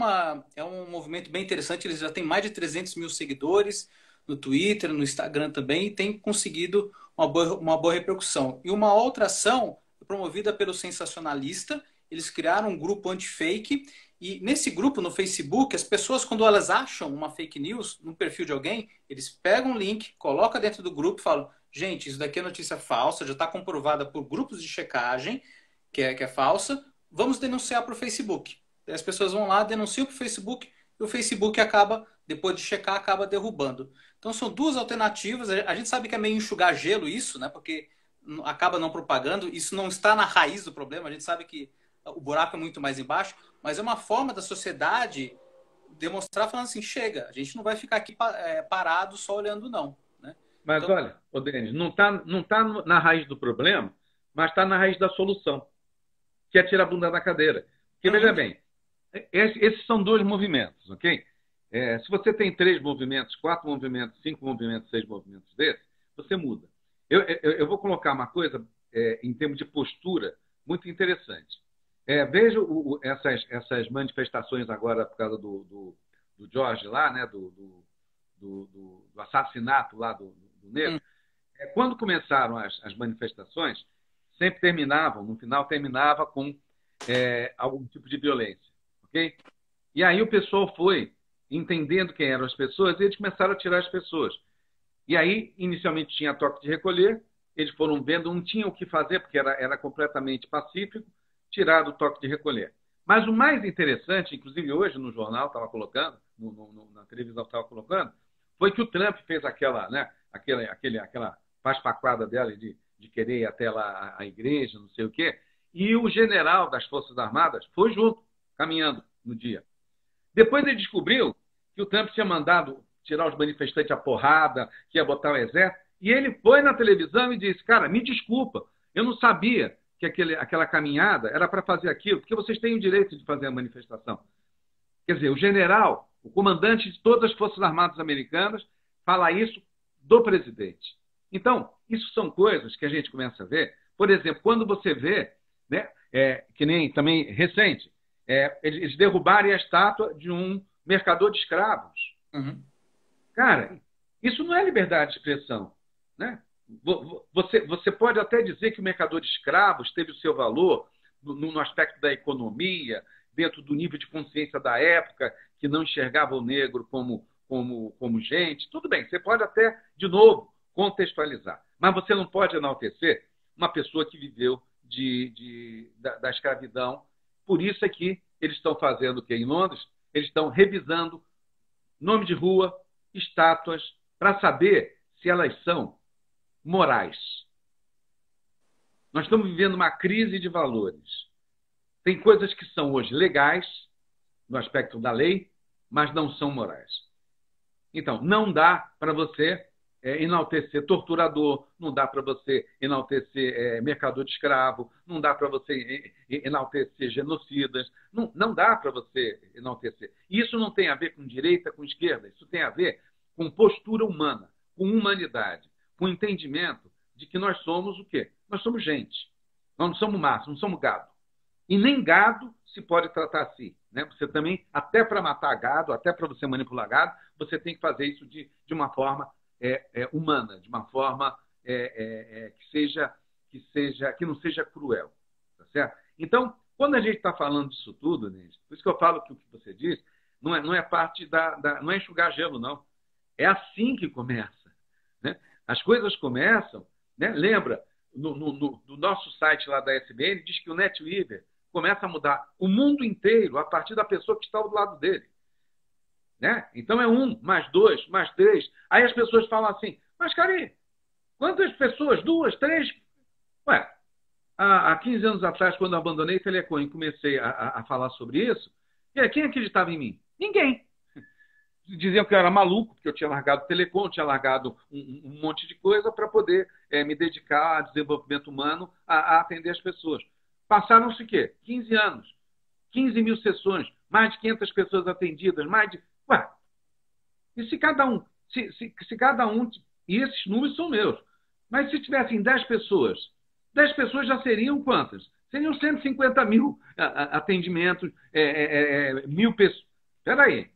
um movimento bem interessante. Eles já têm mais de 300 mil seguidores no Twitter, no Instagram também, e tem conseguido uma boa repercussão. E uma outra ação promovida pelo Sensacionalista, eles criaram um grupo anti-fake, e nesse grupo, no Facebook, as pessoas, quando elas acham uma fake news no perfil de alguém, eles pegam um link, colocam dentro do grupo e falam: gente, isso daqui é notícia falsa, já está comprovada por grupos de checagem que é falsa, vamos denunciar para o Facebook. As pessoas vão lá, denunciam para o Facebook, e o Facebook acaba, depois de checar, acaba derrubando. Então são 2 alternativas. A gente sabe que é meio enxugar gelo isso, né? Porque acaba não propagando. Isso não está na raiz do problema. A gente sabe que o buraco é muito mais embaixo, mas é uma forma da sociedade demonstrar, falando assim: chega, a gente não vai ficar aqui parado só olhando, não, né? Mas Então, olha, ô Denis, não tá na raiz do problema, mas está na raiz da solução, que é tirar a bunda da cadeira. Porque, veja uhum, bem, esses são dois movimentos, ok? Se você tem 3 movimentos, 4 movimentos, 5 movimentos, 6 movimentos desses, você muda. Eu vou colocar uma coisa em termos de postura muito interessante. Veja essas manifestações agora por causa do George lá, né? Do assassinato lá do negro. uhum, Quando começaram as manifestações, sempre terminavam, no final terminava com algum tipo de violência, ok? E aí o pessoal foi entendendo quem eram as pessoas e eles começaram a tirar as pessoas. E aí, inicialmente, tinha toque de recolher, eles foram vendo, não tinham o que fazer, porque era completamente pacífico, tiraram o toque de recolher. Mas o mais interessante, inclusive hoje no jornal estava colocando, na televisão estava colocando, foi que o Trump fez aquela paspaquada dela de querer ir até lá a igreja, não sei o quê, e o general das Forças Armadas foi junto, caminhando no dia. Depois ele descobriu que o Trump tinha mandado tirar os manifestantes à porrada, que ia botar o exército, e ele foi na televisão e disse, cara, me desculpa, eu não sabia que aquela caminhada era para fazer aquilo, porque vocês têm o direito de fazer a manifestação. Quer dizer, o general, o comandante de todas as Forças Armadas americanas, fala isso do presidente. Então, isso são coisas que a gente começa a ver. Por exemplo, quando você vê, né, que nem também recente, eles derrubarem a estátua de um mercador de escravos. uhum. Cara, isso não é liberdade de expressão. Né? Você pode até dizer que o mercador de escravos teve o seu valor no aspecto da economia, dentro do nível de consciência da época, que não enxergava o negro como gente. Tudo bem, você pode até, de novo, contextualizar. Mas você não pode enaltecer uma pessoa que viveu da escravidão. Por isso é que eles estão fazendo o que em Londres? Eles estão revisando nome de rua, estátuas, para saber se elas são morais. Nós estamos vivendo uma crise de valores. Tem coisas que são hoje legais, no aspecto da lei, mas não são morais. Então, não dá para você enaltecer torturador, não dá para você enaltecer mercador de escravo, não dá para você enaltecer genocidas, não dá para você enaltecer. E isso não tem a ver com direita, com esquerda, isso tem a ver com postura humana, com humanidade, com entendimento de que nós somos o quê? Nós somos gente. Nós não somos massa, não somos gado. E nem gado se pode tratar assim. Né? Você também, até para matar gado, até para você manipular gado, você tem que fazer isso de uma forma humana, de uma forma que não seja cruel. Tá certo? Então, quando a gente está falando disso tudo, né, por isso que eu falo que o que você diz não é parte não é enxugar gelo, não. É assim que começa. Né? As coisas começam, né? Lembra, no nosso site lá da SBN, diz que o NetWeaver começa a mudar o mundo inteiro a partir da pessoa que está do lado dele. Né? Então é 1, mais 2, mais 3. Aí as pessoas falam assim, mas, Cari, quantas pessoas? 2, 3? Ué, há 15 anos atrás, quando eu abandonei Telecom e comecei a falar sobre isso, quem acreditava em mim? Ninguém. Diziam que eu era maluco, porque eu tinha largado o Telecom, tinha largado um monte de coisa para poder me dedicar a desenvolvimento humano, a atender as pessoas. Passaram-se o quê? 15 anos. 15 mil sessões, mais de 500 pessoas atendidas, mais de... Ué, e se cada um... Se cada um... E esses números são meus. Mas se tivessem 10 pessoas já seriam quantas? Seriam 150 mil atendimentos, 1.000 pessoas. Espera aí.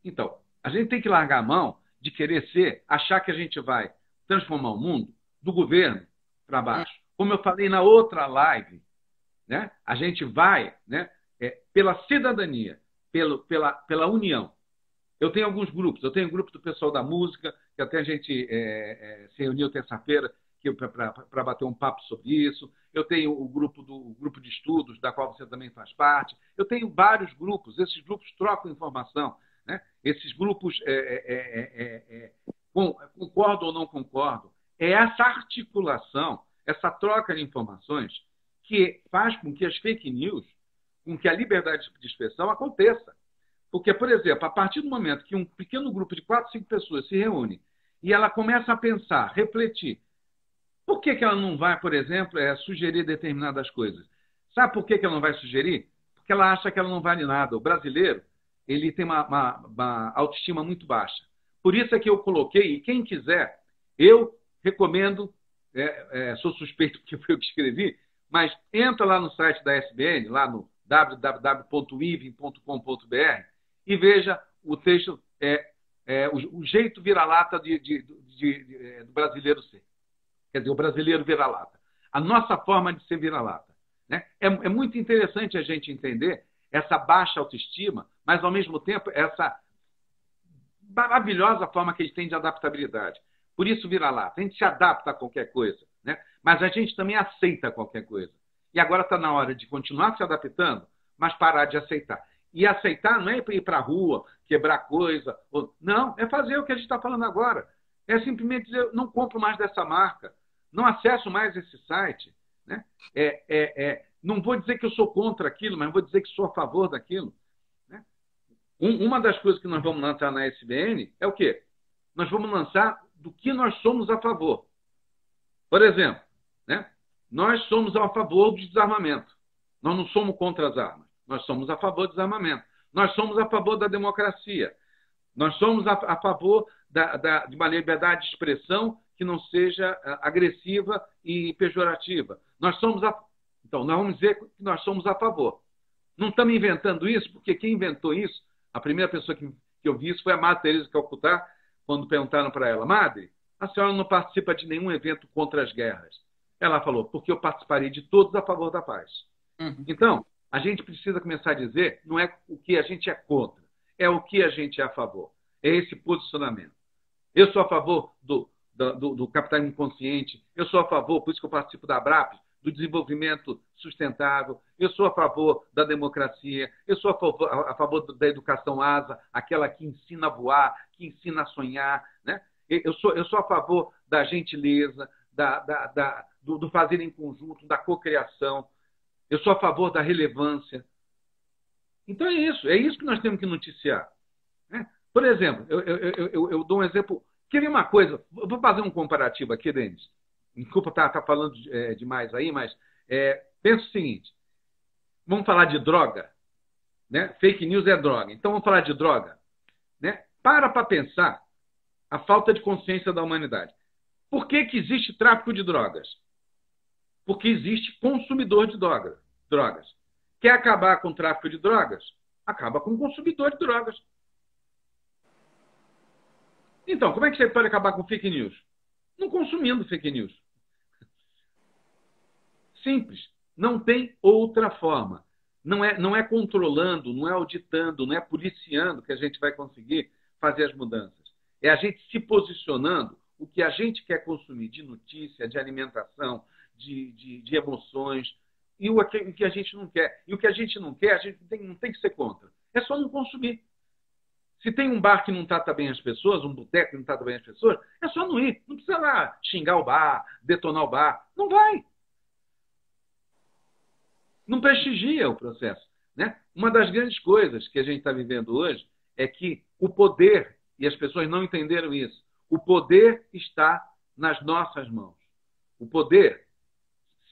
Então, a gente tem que largar a mão de querer achar que a gente vai transformar o mundo do governo para baixo. Como eu falei na outra live, né? A gente vai, né, pela cidadania, pela união. Eu tenho alguns grupos. Eu tenho um grupo do pessoal da música, que até a gente se reuniu terça-feira para bater um papo sobre isso. Eu tenho o grupo de estudos, da qual você também faz parte. Eu tenho vários grupos. Esses grupos trocam informação. Né? Esses grupos concordam ou não concordam. É essa articulação, essa troca de informações que faz com que as fake news, com que a liberdade de expressão aconteça. Porque, por exemplo, a partir do momento que um pequeno grupo de 4, 5 pessoas se reúne e ela começa a pensar, refletir. Por que ela não vai, por exemplo, sugerir determinadas coisas? Sabe por que ela não vai sugerir? Porque ela acha que ela não vale nada. O brasileiro, ele tem uma autoestima muito baixa. Por isso é que eu coloquei, e quem quiser, eu recomendo, sou suspeito porque foi eu que escrevi, mas entra lá no site da SBN, lá no www.ivem.com.br e veja o texto, o jeito vira-lata do brasileiro ser. Quer dizer, o brasileiro vira-lata. A nossa forma de ser vira-lata. Né? É muito interessante a gente entender essa baixa autoestima, mas, ao mesmo tempo, essa maravilhosa forma que eles têm de adaptabilidade. Por isso, vira-lata. A gente se adapta a qualquer coisa, né? Mas a gente também aceita qualquer coisa. E agora está na hora de continuar se adaptando, mas parar de aceitar. E aceitar não é ir para a rua, quebrar coisa. Não, é fazer o que a gente está falando agora. É simplesmente dizer, não compro mais dessa marca, não acesso mais esse site. Né? Não vou dizer que eu sou contra aquilo, mas vou dizer que sou a favor daquilo. Né? Uma das coisas que nós vamos lançar na SBN é o quê? Nós vamos lançar do que nós somos a favor. Por exemplo, né? Nós somos a favor do desarmamento. Nós não somos contra as armas. Nós somos a favor do desarmamento. Nós somos a favor da democracia. Nós somos a favor de uma liberdade de expressão que não seja agressiva e pejorativa. Então, nós vamos dizer que nós somos a favor. Não estamos inventando isso, porque quem inventou isso, a primeira pessoa que eu vi isso foi a Madre Teresa de Calcutá, quando perguntaram para ela, Madre, a senhora não participa de nenhum evento contra as guerras. Ela falou, porque eu participarei de todos a favor da paz. Uhum. Então, a gente precisa começar a dizer, não é o que a gente é contra, é o que a gente é a favor. É esse posicionamento. Eu sou a favor do capitalismo consciente, eu sou a favor, por isso que eu participo da ABRAP, do desenvolvimento sustentável, eu sou a favor da democracia, eu sou a favor da educação asa, aquela que ensina a voar, que ensina a sonhar. Né? Eu sou a favor da gentileza, do fazer em conjunto, da cocriação. Eu sou a favor da relevância. Então é isso que nós temos que noticiar. Né? Por exemplo, eu dou um exemplo. Queria uma coisa, vou fazer um comparativo aqui, Denis. Desculpa estar falando demais aí, mas pensa o seguinte: vamos falar de droga. Né? Fake news é droga. Então vamos falar de droga. Né? Para pensar a falta de consciência da humanidade. Por que existe tráfico de drogas? Porque existe consumidor de drogas. Quer acabar com o tráfico de drogas? Acaba com o consumidor de drogas. Então, como é que você pode acabar com fake news? Não consumindo fake news. Simples. Não tem outra forma. Não é controlando, não é auditando, não é policiando que a gente vai conseguir fazer as mudanças. É a gente se posicionando o que a gente quer consumir de notícia, de alimentação, de emoções, e o que a gente não quer. E o que a gente não quer, a gente não tem que ser contra. É só não consumir. Se tem um bar que não trata bem as pessoas, um boteco que não trata bem as pessoas, é só não ir. Não precisa lá xingar o bar, detonar o bar. Não vai. Não prestigia o processo. Né? Uma das grandes coisas que a gente está vivendo hoje é que o poder, e as pessoas não entenderam isso, o poder está nas nossas mãos. O poder,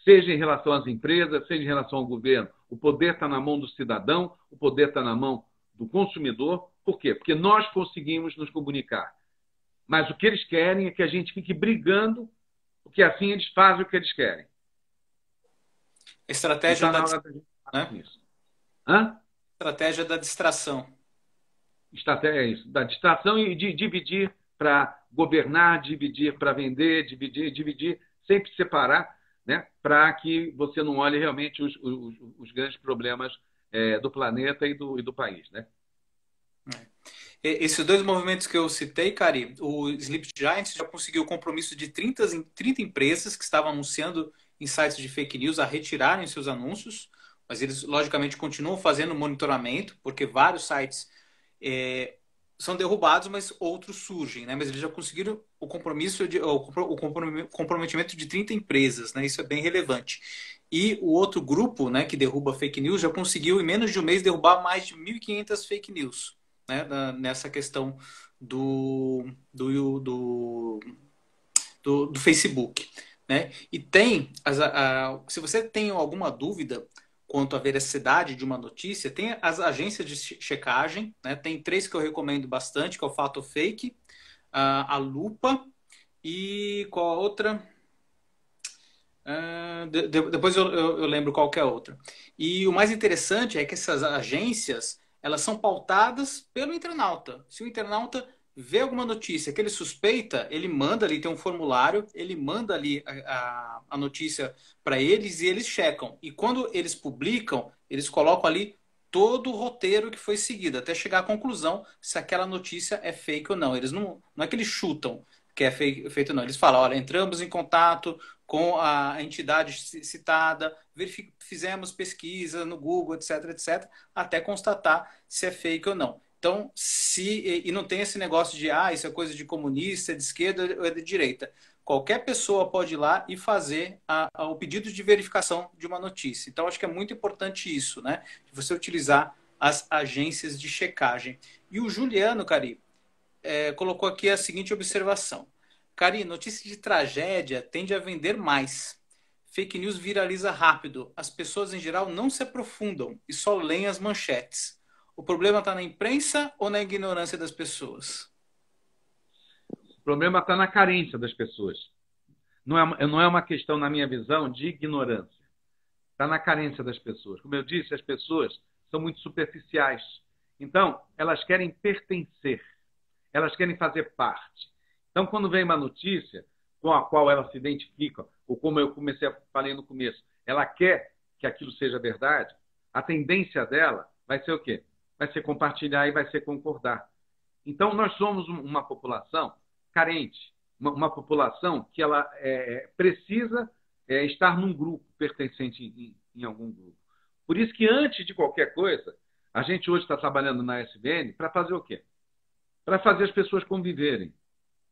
seja em relação às empresas, seja em relação ao governo, o poder está na mão do cidadão, o poder está na mão do consumidor. Por quê? Porque nós conseguimos nos comunicar. Mas o que eles querem é que a gente fique brigando, porque assim eles fazem o que eles querem. Estratégia da distração. Né? Hã? Estratégia da distração. Estratégia é isso, da distração e de dividir para governar, dividir para vender, dividir, sempre separar, né? Para que você não olhe realmente os grandes problemas do planeta e do país. Né? Esses dois movimentos que eu citei, Cari, o Sleep Giants já conseguiu o compromisso de 30 empresas que estavam anunciando em sites de fake news a retirarem seus anúncios, mas eles, logicamente, continuam fazendo monitoramento, porque vários sites são derrubados, mas outros surgem, né? Mas eles já conseguiram o comprometimento de 30 empresas, né? Isso é bem relevante. E o outro grupo, né, que derruba fake news já conseguiu, em menos de um mês, derrubar mais de 1.500 fake news. né, nessa questão do, do, do, do Facebook, né? E tem, se você tem alguma dúvida quanto à veracidade de uma notícia, tem as agências de checagem, né? Tem três que eu recomendo bastante, que é o Fato Fake, a Lupa e qual a outra? Depois eu lembro qual que é a outra. E o mais interessante é que essas agências, elas são pautadas pelo internauta. Se o internauta vê alguma notícia que ele suspeita, ele manda ali, tem um formulário, ele manda ali a notícia para eles e eles checam. E quando eles publicam, eles colocam ali todo o roteiro que foi seguido, até chegar à conclusão se aquela notícia é fake ou não. Eles não é que eles chutam que é feito, não. Eles falam, olha, entramos em contato com a entidade citada, fizemos pesquisa no Google, etc, etc, até constatar se é fake ou não. Então, e não tem esse negócio de, isso é coisa de comunista, é de esquerda ou é de direita. Qualquer pessoa pode ir lá e fazer o pedido de verificação de uma notícia. Então, acho que é muito importante isso, né? Você utilizar as agências de checagem. E o Juliano, Cari, colocou aqui a seguinte observação. Cari, notícia de tragédia tende a vender mais. Fake news viraliza rápido. As pessoas, em geral, não se aprofundam e só leem as manchetes. O problema está na imprensa ou na ignorância das pessoas? O problema está na carência das pessoas. Não é uma questão, na minha visão, de ignorância. Está na carência das pessoas. Como eu disse, as pessoas são muito superficiais. Então, elas querem pertencer. Elas querem fazer parte. Então, quando vem uma notícia com a qual ela se identifica, ou como eu falei no começo, ela quer que aquilo seja verdade, a tendência dela vai ser o quê? Vai ser compartilhar e vai ser concordar. Então, nós somos uma população carente, uma população que ela precisa estar num grupo, pertencente em algum grupo. Por isso que, antes de qualquer coisa, a gente hoje está trabalhando na SBN para fazer o quê? Para fazer as pessoas conviverem.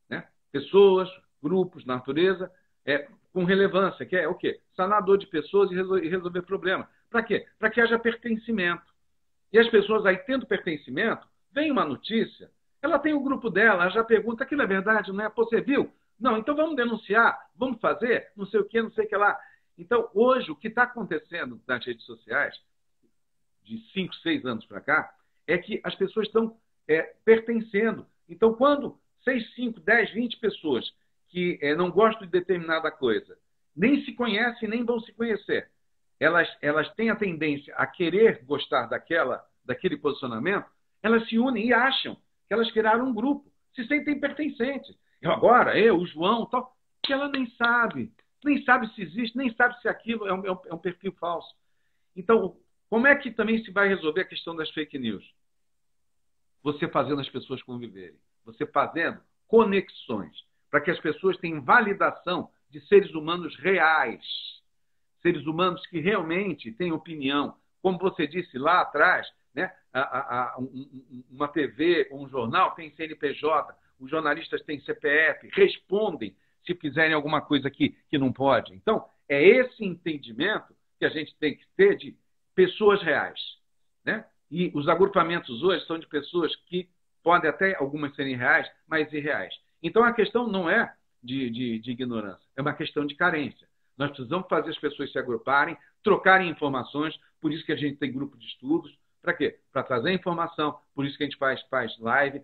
Né? Pessoas, grupos, natureza, com relevância, que é o quê? Sanador de pessoas e resolver problemas. Para quê? Para que haja pertencimento. E as pessoas aí, tendo pertencimento, vem uma notícia, ela tem o grupo dela, ela já pergunta, aquilo é verdade, não é? Pô, você viu? Não, então vamos denunciar, vamos fazer, não sei o que, não sei o que lá. Então, hoje, o que está acontecendo nas redes sociais, de 5, 6 anos para cá, é que as pessoas estão pertencendo. Então, quando 6, 5, 10, 20 pessoas que não gostam de determinada coisa, nem se conhecem, nem vão se conhecer, elas têm a tendência a querer gostar daquele posicionamento, elas se unem e acham que elas criaram um grupo, se sentem pertencentes. Eu, o João, tal, que ela nem sabe se existe, nem sabe se aquilo é um perfil falso. Então, como é que também se vai resolver a questão das fake news? Você fazendo as pessoas conviverem, você fazendo conexões, para que as pessoas tenham validação de seres humanos reais, seres humanos que realmente têm opinião. Como você disse lá atrás, né? Uma TV, um jornal tem CNPJ, os jornalistas têm CPF, respondem se fizerem alguma coisa que não pode. Então, é esse entendimento que a gente tem que ter de pessoas reais. Né? E os agrupamentos hoje são de pessoas que podem até algumas serem reais, mas irreais. Então, a questão não é de ignorância, é uma questão de carência. Nós precisamos fazer as pessoas se agruparem, trocarem informações, por isso que a gente tem grupo de estudos. Para quê? Para trazer informação, por isso que a gente faz live.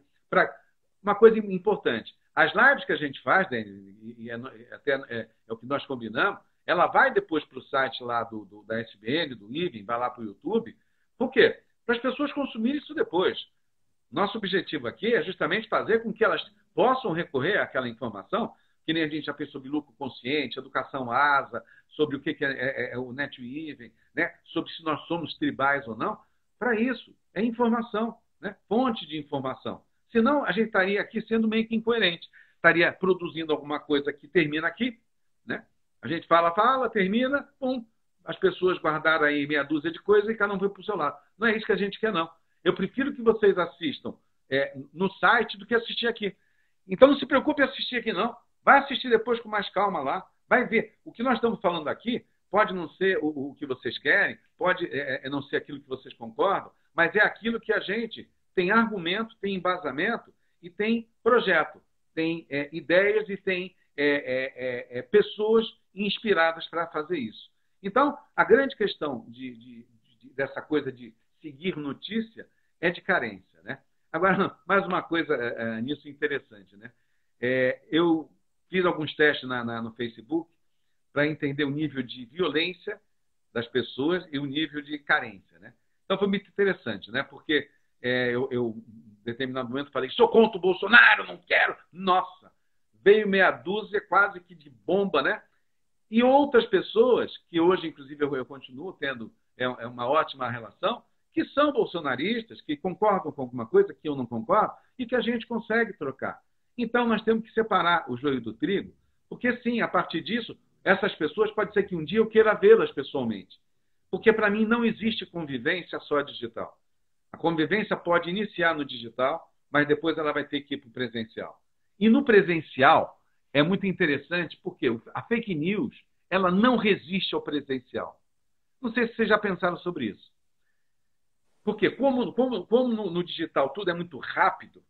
Uma coisa importante, as lives que a gente faz, e até é o que nós combinamos, ela vai depois para o site lá da SBN, do IVEN, vai lá para o YouTube. Por quê? Para as pessoas consumirem isso depois. Nosso objetivo aqui é justamente fazer com que elas possam recorrer àquela informação, que nem a gente já fez sobre lucro consciente, educação asa, sobre o que é o NetWeaving, né? Sobre se nós somos tribais ou não. Para isso, é informação, né? Fonte de informação. Senão, a gente estaria aqui sendo meio que incoerente. Estaria produzindo alguma coisa que termina aqui, né? A gente fala, termina, pum, as pessoas guardaram aí meia dúzia de coisas e cada um foi para o seu lado. Não é isso que a gente quer, não. Eu prefiro que vocês assistam no site do que assistir aqui. Então, não se preocupe em assistir aqui, não. Vai assistir depois com mais calma lá. Vai ver. O que nós estamos falando aqui pode não ser o que vocês querem, pode não ser aquilo que vocês concordam, mas é aquilo que a gente tem argumento, tem embasamento e tem projeto, tem ideias e tem pessoas inspiradas para fazer isso. Então, a grande questão dessa coisa de seguir notícia é de carência, né? Agora, mais uma coisa nisso interessante, né? Eu fiz alguns testes no Facebook para entender o nível de violência das pessoas e o nível de carência, né? Então, foi muito interessante, né? Porque em determinado momento, falei, sou contra o Bolsonaro, não quero. Nossa, veio meia dúzia quase que de bomba, né? E outras pessoas, que hoje, inclusive, eu continuo tendo uma ótima relação, que são bolsonaristas, que concordam com alguma coisa que eu não concordo, e que a gente consegue trocar. Então, nós temos que separar o joio do trigo, porque, sim, a partir disso, essas pessoas, pode ser que um dia eu queira vê-las pessoalmente. Porque, para mim, não existe convivência só digital. A convivência pode iniciar no digital, mas depois ela vai ter que ir para o presencial. E no presencial é muito interessante porque a fake news ela não resiste ao presencial. Não sei se vocês já pensaram sobre isso. Porque como no digital tudo é muito rápido,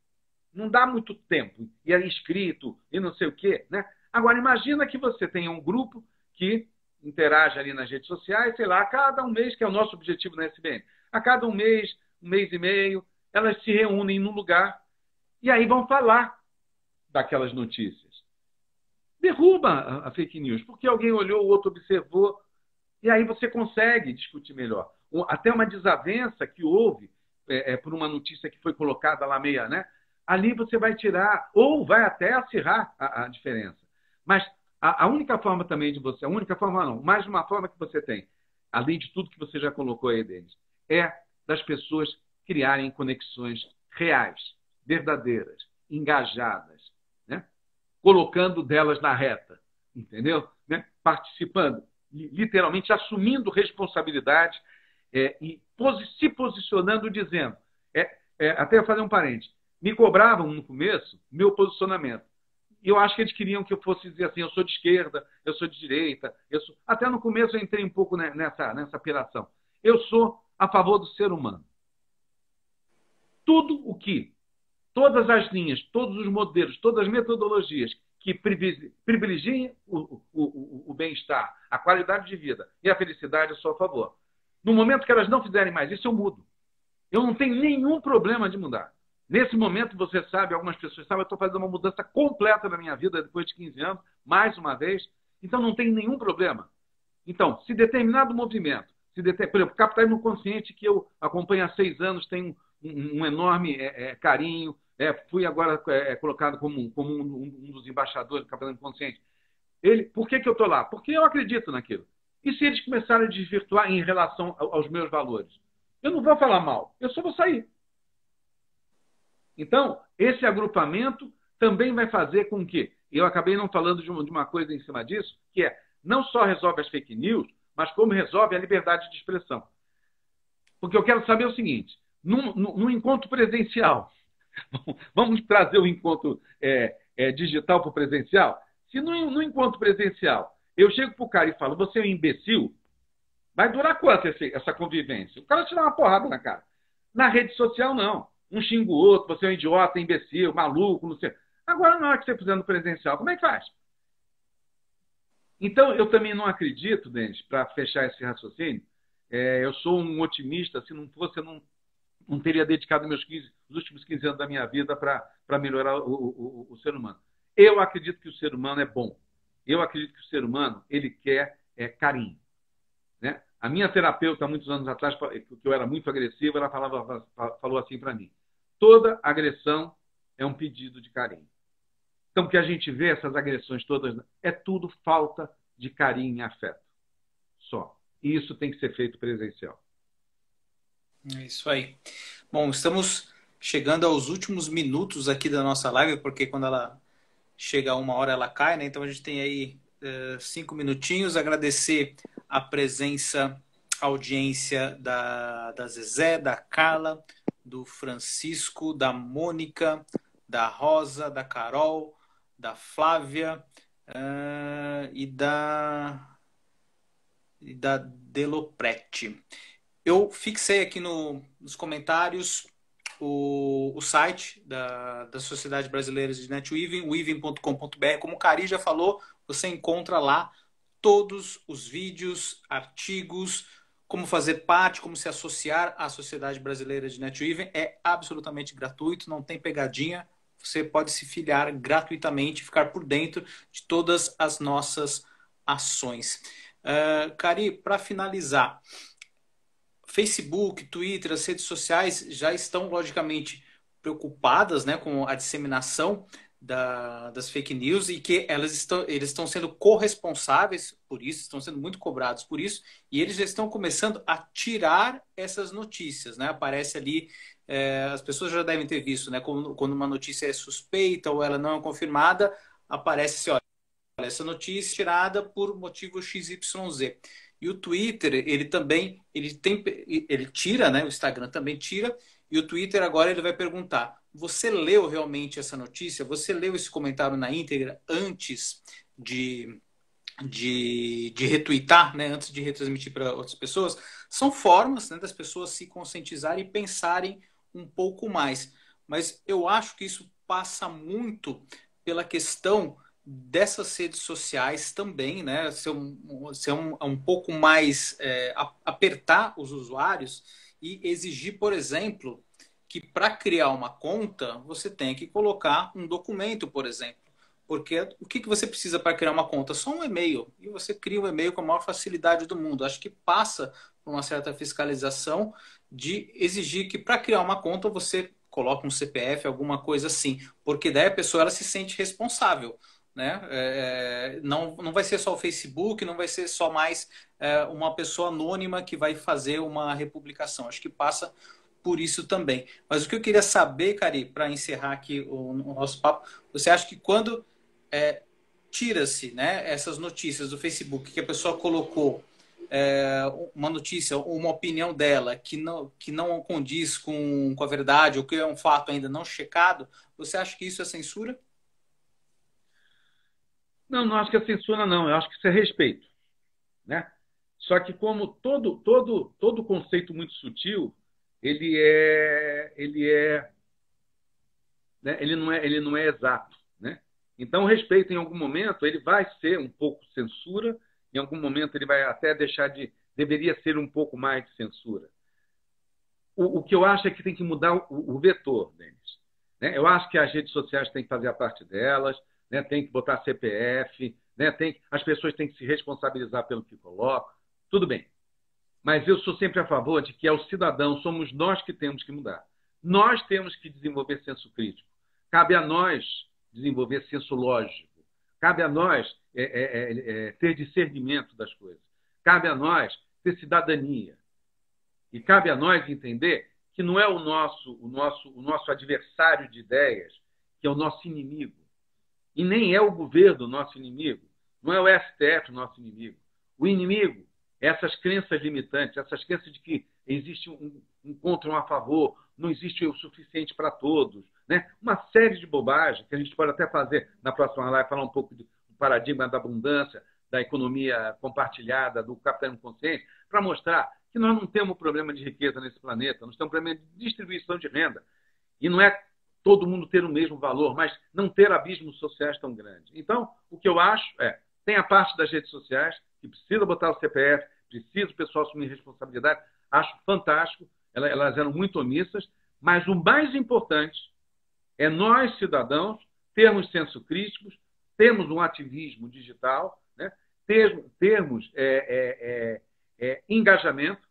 não dá muito tempo. E é escrito e não sei o quê, né? Agora, imagina que você tenha um grupo que interage ali nas redes sociais, sei lá, a cada um mês, que é o nosso objetivo na SBN, a cada um mês e meio, elas se reúnem num lugar e aí vão falar daquelas notícias. Derruba a fake news, porque alguém olhou, o outro observou, e aí você consegue discutir melhor. Até uma desavença que houve por uma notícia que foi colocada lá meia, né? Ali você vai tirar, ou vai até acirrar a diferença. Mas a única forma também de você, a única forma não, mais uma forma que você tem, além de tudo que você já colocou aí, Denis, é das pessoas criarem conexões reais, verdadeiras, engajadas, né? Colocando delas na reta, entendeu? Né? Participando, literalmente assumindo responsabilidade e se posicionando, dizendo. Até fazer um parênteses. Me cobravam no começo meu posicionamento. E eu acho que eles queriam que eu fosse dizer assim, eu sou de esquerda, eu sou de direita. Até no começo eu entrei um pouco nessa apelação. Eu sou a favor do ser humano. Todas as linhas, todos os modelos, todas as metodologias que privilegiem o bem-estar, a qualidade de vida e a felicidade, eu sou a favor. No momento que elas não fizerem mais isso, eu mudo. Eu não tenho nenhum problema de mudar. Nesse momento, você sabe, algumas pessoas sabem, eu estou fazendo uma mudança completa na minha vida depois de 15 anos, mais uma vez, então não tem nenhum problema. Então, se determinado movimento, por exemplo, capitalismo consciente, que eu acompanho há 6 anos, tenho um enorme carinho, fui agora colocado como um dos embaixadores do capitalismo consciente. Por que eu estou lá? Porque eu acredito naquilo. E se eles começarem a desvirtuar em relação aos meus valores? Eu não vou falar mal, eu só vou sair. Então, esse agrupamento também vai fazer com que, eu acabei não falando de uma coisa em cima disso, que não só resolve as fake news, mas como resolve a liberdade de expressão. Porque eu quero saber o seguinte, num encontro presencial, vamos trazer o encontro digital para o presencial? Se no encontro presencial eu chego para o cara e falo, você é um imbecil, vai durar quanto essa convivência? O cara te dá uma porrada na cara. Na rede social, não. Um xinga o outro, você é um idiota, imbecil, maluco, não sei. Agora, na hora que você fizer no presencial, como é que faz? Então, eu também não acredito, Denis, para fechar esse raciocínio, eu sou um otimista, se não fosse, eu não teria dedicado os últimos 15 anos da minha vida para melhorar o ser humano. Eu acredito que o ser humano é bom. Eu acredito que o ser humano ele quer carinho. Né? A minha terapeuta, muitos anos atrás, que eu era muito agressivo, ela falou assim para mim, toda agressão é um pedido de carinho. Então, o que a gente vê, essas agressões todas, é tudo falta de carinho e afeto. Só. E isso tem que ser feito presencial. É isso aí. Bom, estamos chegando aos últimos minutos aqui da nossa live, porque quando ela chega a 1 hora ela cai, né? Então a gente tem aí 5 minutinhos. Agradecer a presença, a audiência da Zezé, da Carla, do Francisco, da Mônica, da Rosa, da Carol, da Flávia e da Deloprete. Eu fixei aqui nos comentários o site da Sociedade Brasileira de NetWeaving, weaving.com.br. Como o Cari já falou, você encontra lá todos os vídeos, artigos, como fazer parte, como se associar à Sociedade Brasileira de NetWeaving. É absolutamente gratuito, não tem pegadinha. Você pode se filiar gratuitamente, ficar por dentro de todas as nossas ações. Cari, para finalizar, Facebook, Twitter, as redes sociais já estão, logicamente, preocupadas, né, com a disseminação das fake news e que eles estão sendo corresponsáveis por isso, estão sendo muito cobrados por isso, e eles já estão começando a tirar essas notícias, né? Aparece ali, as pessoas já devem ter visto, né, quando uma notícia é suspeita ou ela não é confirmada, aparece assim, olha, essa notícia é tirada por motivo XYZ. E o Twitter, ele tira, né? O Instagram também tira, e o Twitter agora ele vai perguntar: você leu realmente essa notícia? Você leu esse comentário na íntegra antes de, de retweetar, né? Antes de retransmitir para outras pessoas? São formas, né, das pessoas se conscientizarem e pensarem um pouco mais. Mas eu acho que isso passa muito pela questão dessas redes sociais também, né? Ser um pouco mais apertar os usuários e exigir, por exemplo, que para criar uma conta você tem que colocar um documento, por exemplo. Porque o que você precisa para criar uma conta? Só um e-mail. E você cria um e-mail com a maior facilidade do mundo. Acho que passa por uma certa fiscalização de exigir que para criar uma conta você coloque um CPF, alguma coisa assim. Porque daí a pessoa ela se sente responsável, né? Não vai ser só o Facebook, não vai ser só mais uma pessoa anônima que vai fazer uma republicação. Acho que passa por isso também. Mas o que eu queria saber, Cari, para encerrar aqui o nosso papo, você acha que quando tira-se, né, essas notícias do Facebook que a pessoa colocou uma notícia, uma opinião dela que não condiz com a verdade ou que é um fato ainda não checado, você acha que isso é censura? Não, não acho que é censura, não. Eu acho que isso é respeito, né? Só que como todo conceito muito sutil, né? Ele não é exato, né? Então, o respeito, em algum momento, ele vai ser um pouco censura, em algum momento ele vai até deveria ser um pouco mais de censura. O que eu acho é que tem que mudar o vetor, Denis. Né? Eu acho que as redes sociais têm que fazer a parte delas, né? Tem que botar CPF, né? As pessoas têm que se responsabilizar pelo que colocam, tudo bem. Mas eu sou sempre a favor de que é o cidadão, somos nós que temos que mudar. Nós temos que desenvolver senso crítico. Cabe a nós desenvolver senso lógico. Cabe a nós ter discernimento das coisas. Cabe a nós ter cidadania. E cabe a nós entender que não é o nosso adversário de ideias que é o nosso inimigo. E nem é o governo o nosso inimigo. Não é o STF o nosso inimigo. O inimigo é essas crenças limitantes, essas crenças de que existe um contra, um a favor, não existe o suficiente para todos. Né? Uma série de bobagens que a gente pode até fazer na próxima live, falar um pouco do paradigma da abundância, da economia compartilhada, do capitalismo consciente, para mostrar que nós não temos problema de riqueza nesse planeta, nós temos problema de distribuição de renda. E não é todo mundo ter o mesmo valor, mas não ter abismos sociais tão grandes. Então, o que eu acho tem a parte das redes sociais, que precisa botar o CPF, precisa o pessoal assumir responsabilidade, acho fantástico, elas eram muito omissas, mas o mais importante é nós, cidadãos, termos senso críticos, termos um ativismo digital, né? termos engajamento.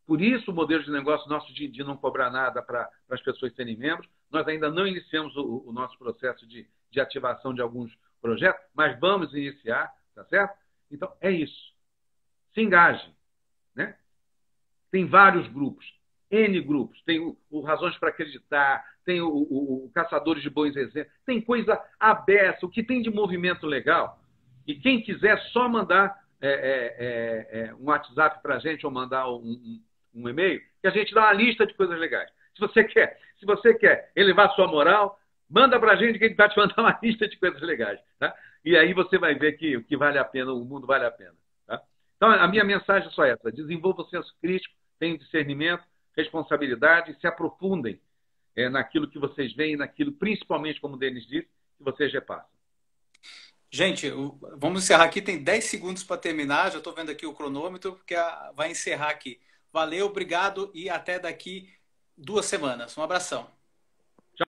Por isso o modelo de negócio nosso de não cobrar nada para as pessoas serem membros. Nós ainda não iniciamos o nosso processo de ativação de alguns projetos, mas vamos iniciar, tá certo? Então, é isso. Se engajem. Né? Tem vários grupos, N grupos. Tem o Razões para Acreditar, tem o Caçadores de Bons Exemplos, tem coisa aberta, o que tem de movimento legal. E quem quiser, só mandar um WhatsApp para a gente ou mandar um e-mail, que a gente dá uma lista de coisas legais. Se você quer elevar sua moral, manda para a gente que a gente vai te mandar uma lista de coisas legais. Tá? E aí você vai ver que o que vale a pena, o mundo vale a pena. Tá? Então, a minha mensagem é só essa. Desenvolva o senso crítico, tenham discernimento, responsabilidade, se aprofundem naquilo que vocês veem, naquilo, principalmente, como o Denis disse, que vocês repassam. Gente, vamos encerrar aqui. Tem 10 segundos para terminar. Já estou vendo aqui o cronômetro, porque vai encerrar aqui. Valeu, obrigado e até daqui 2 semanas. Um abração.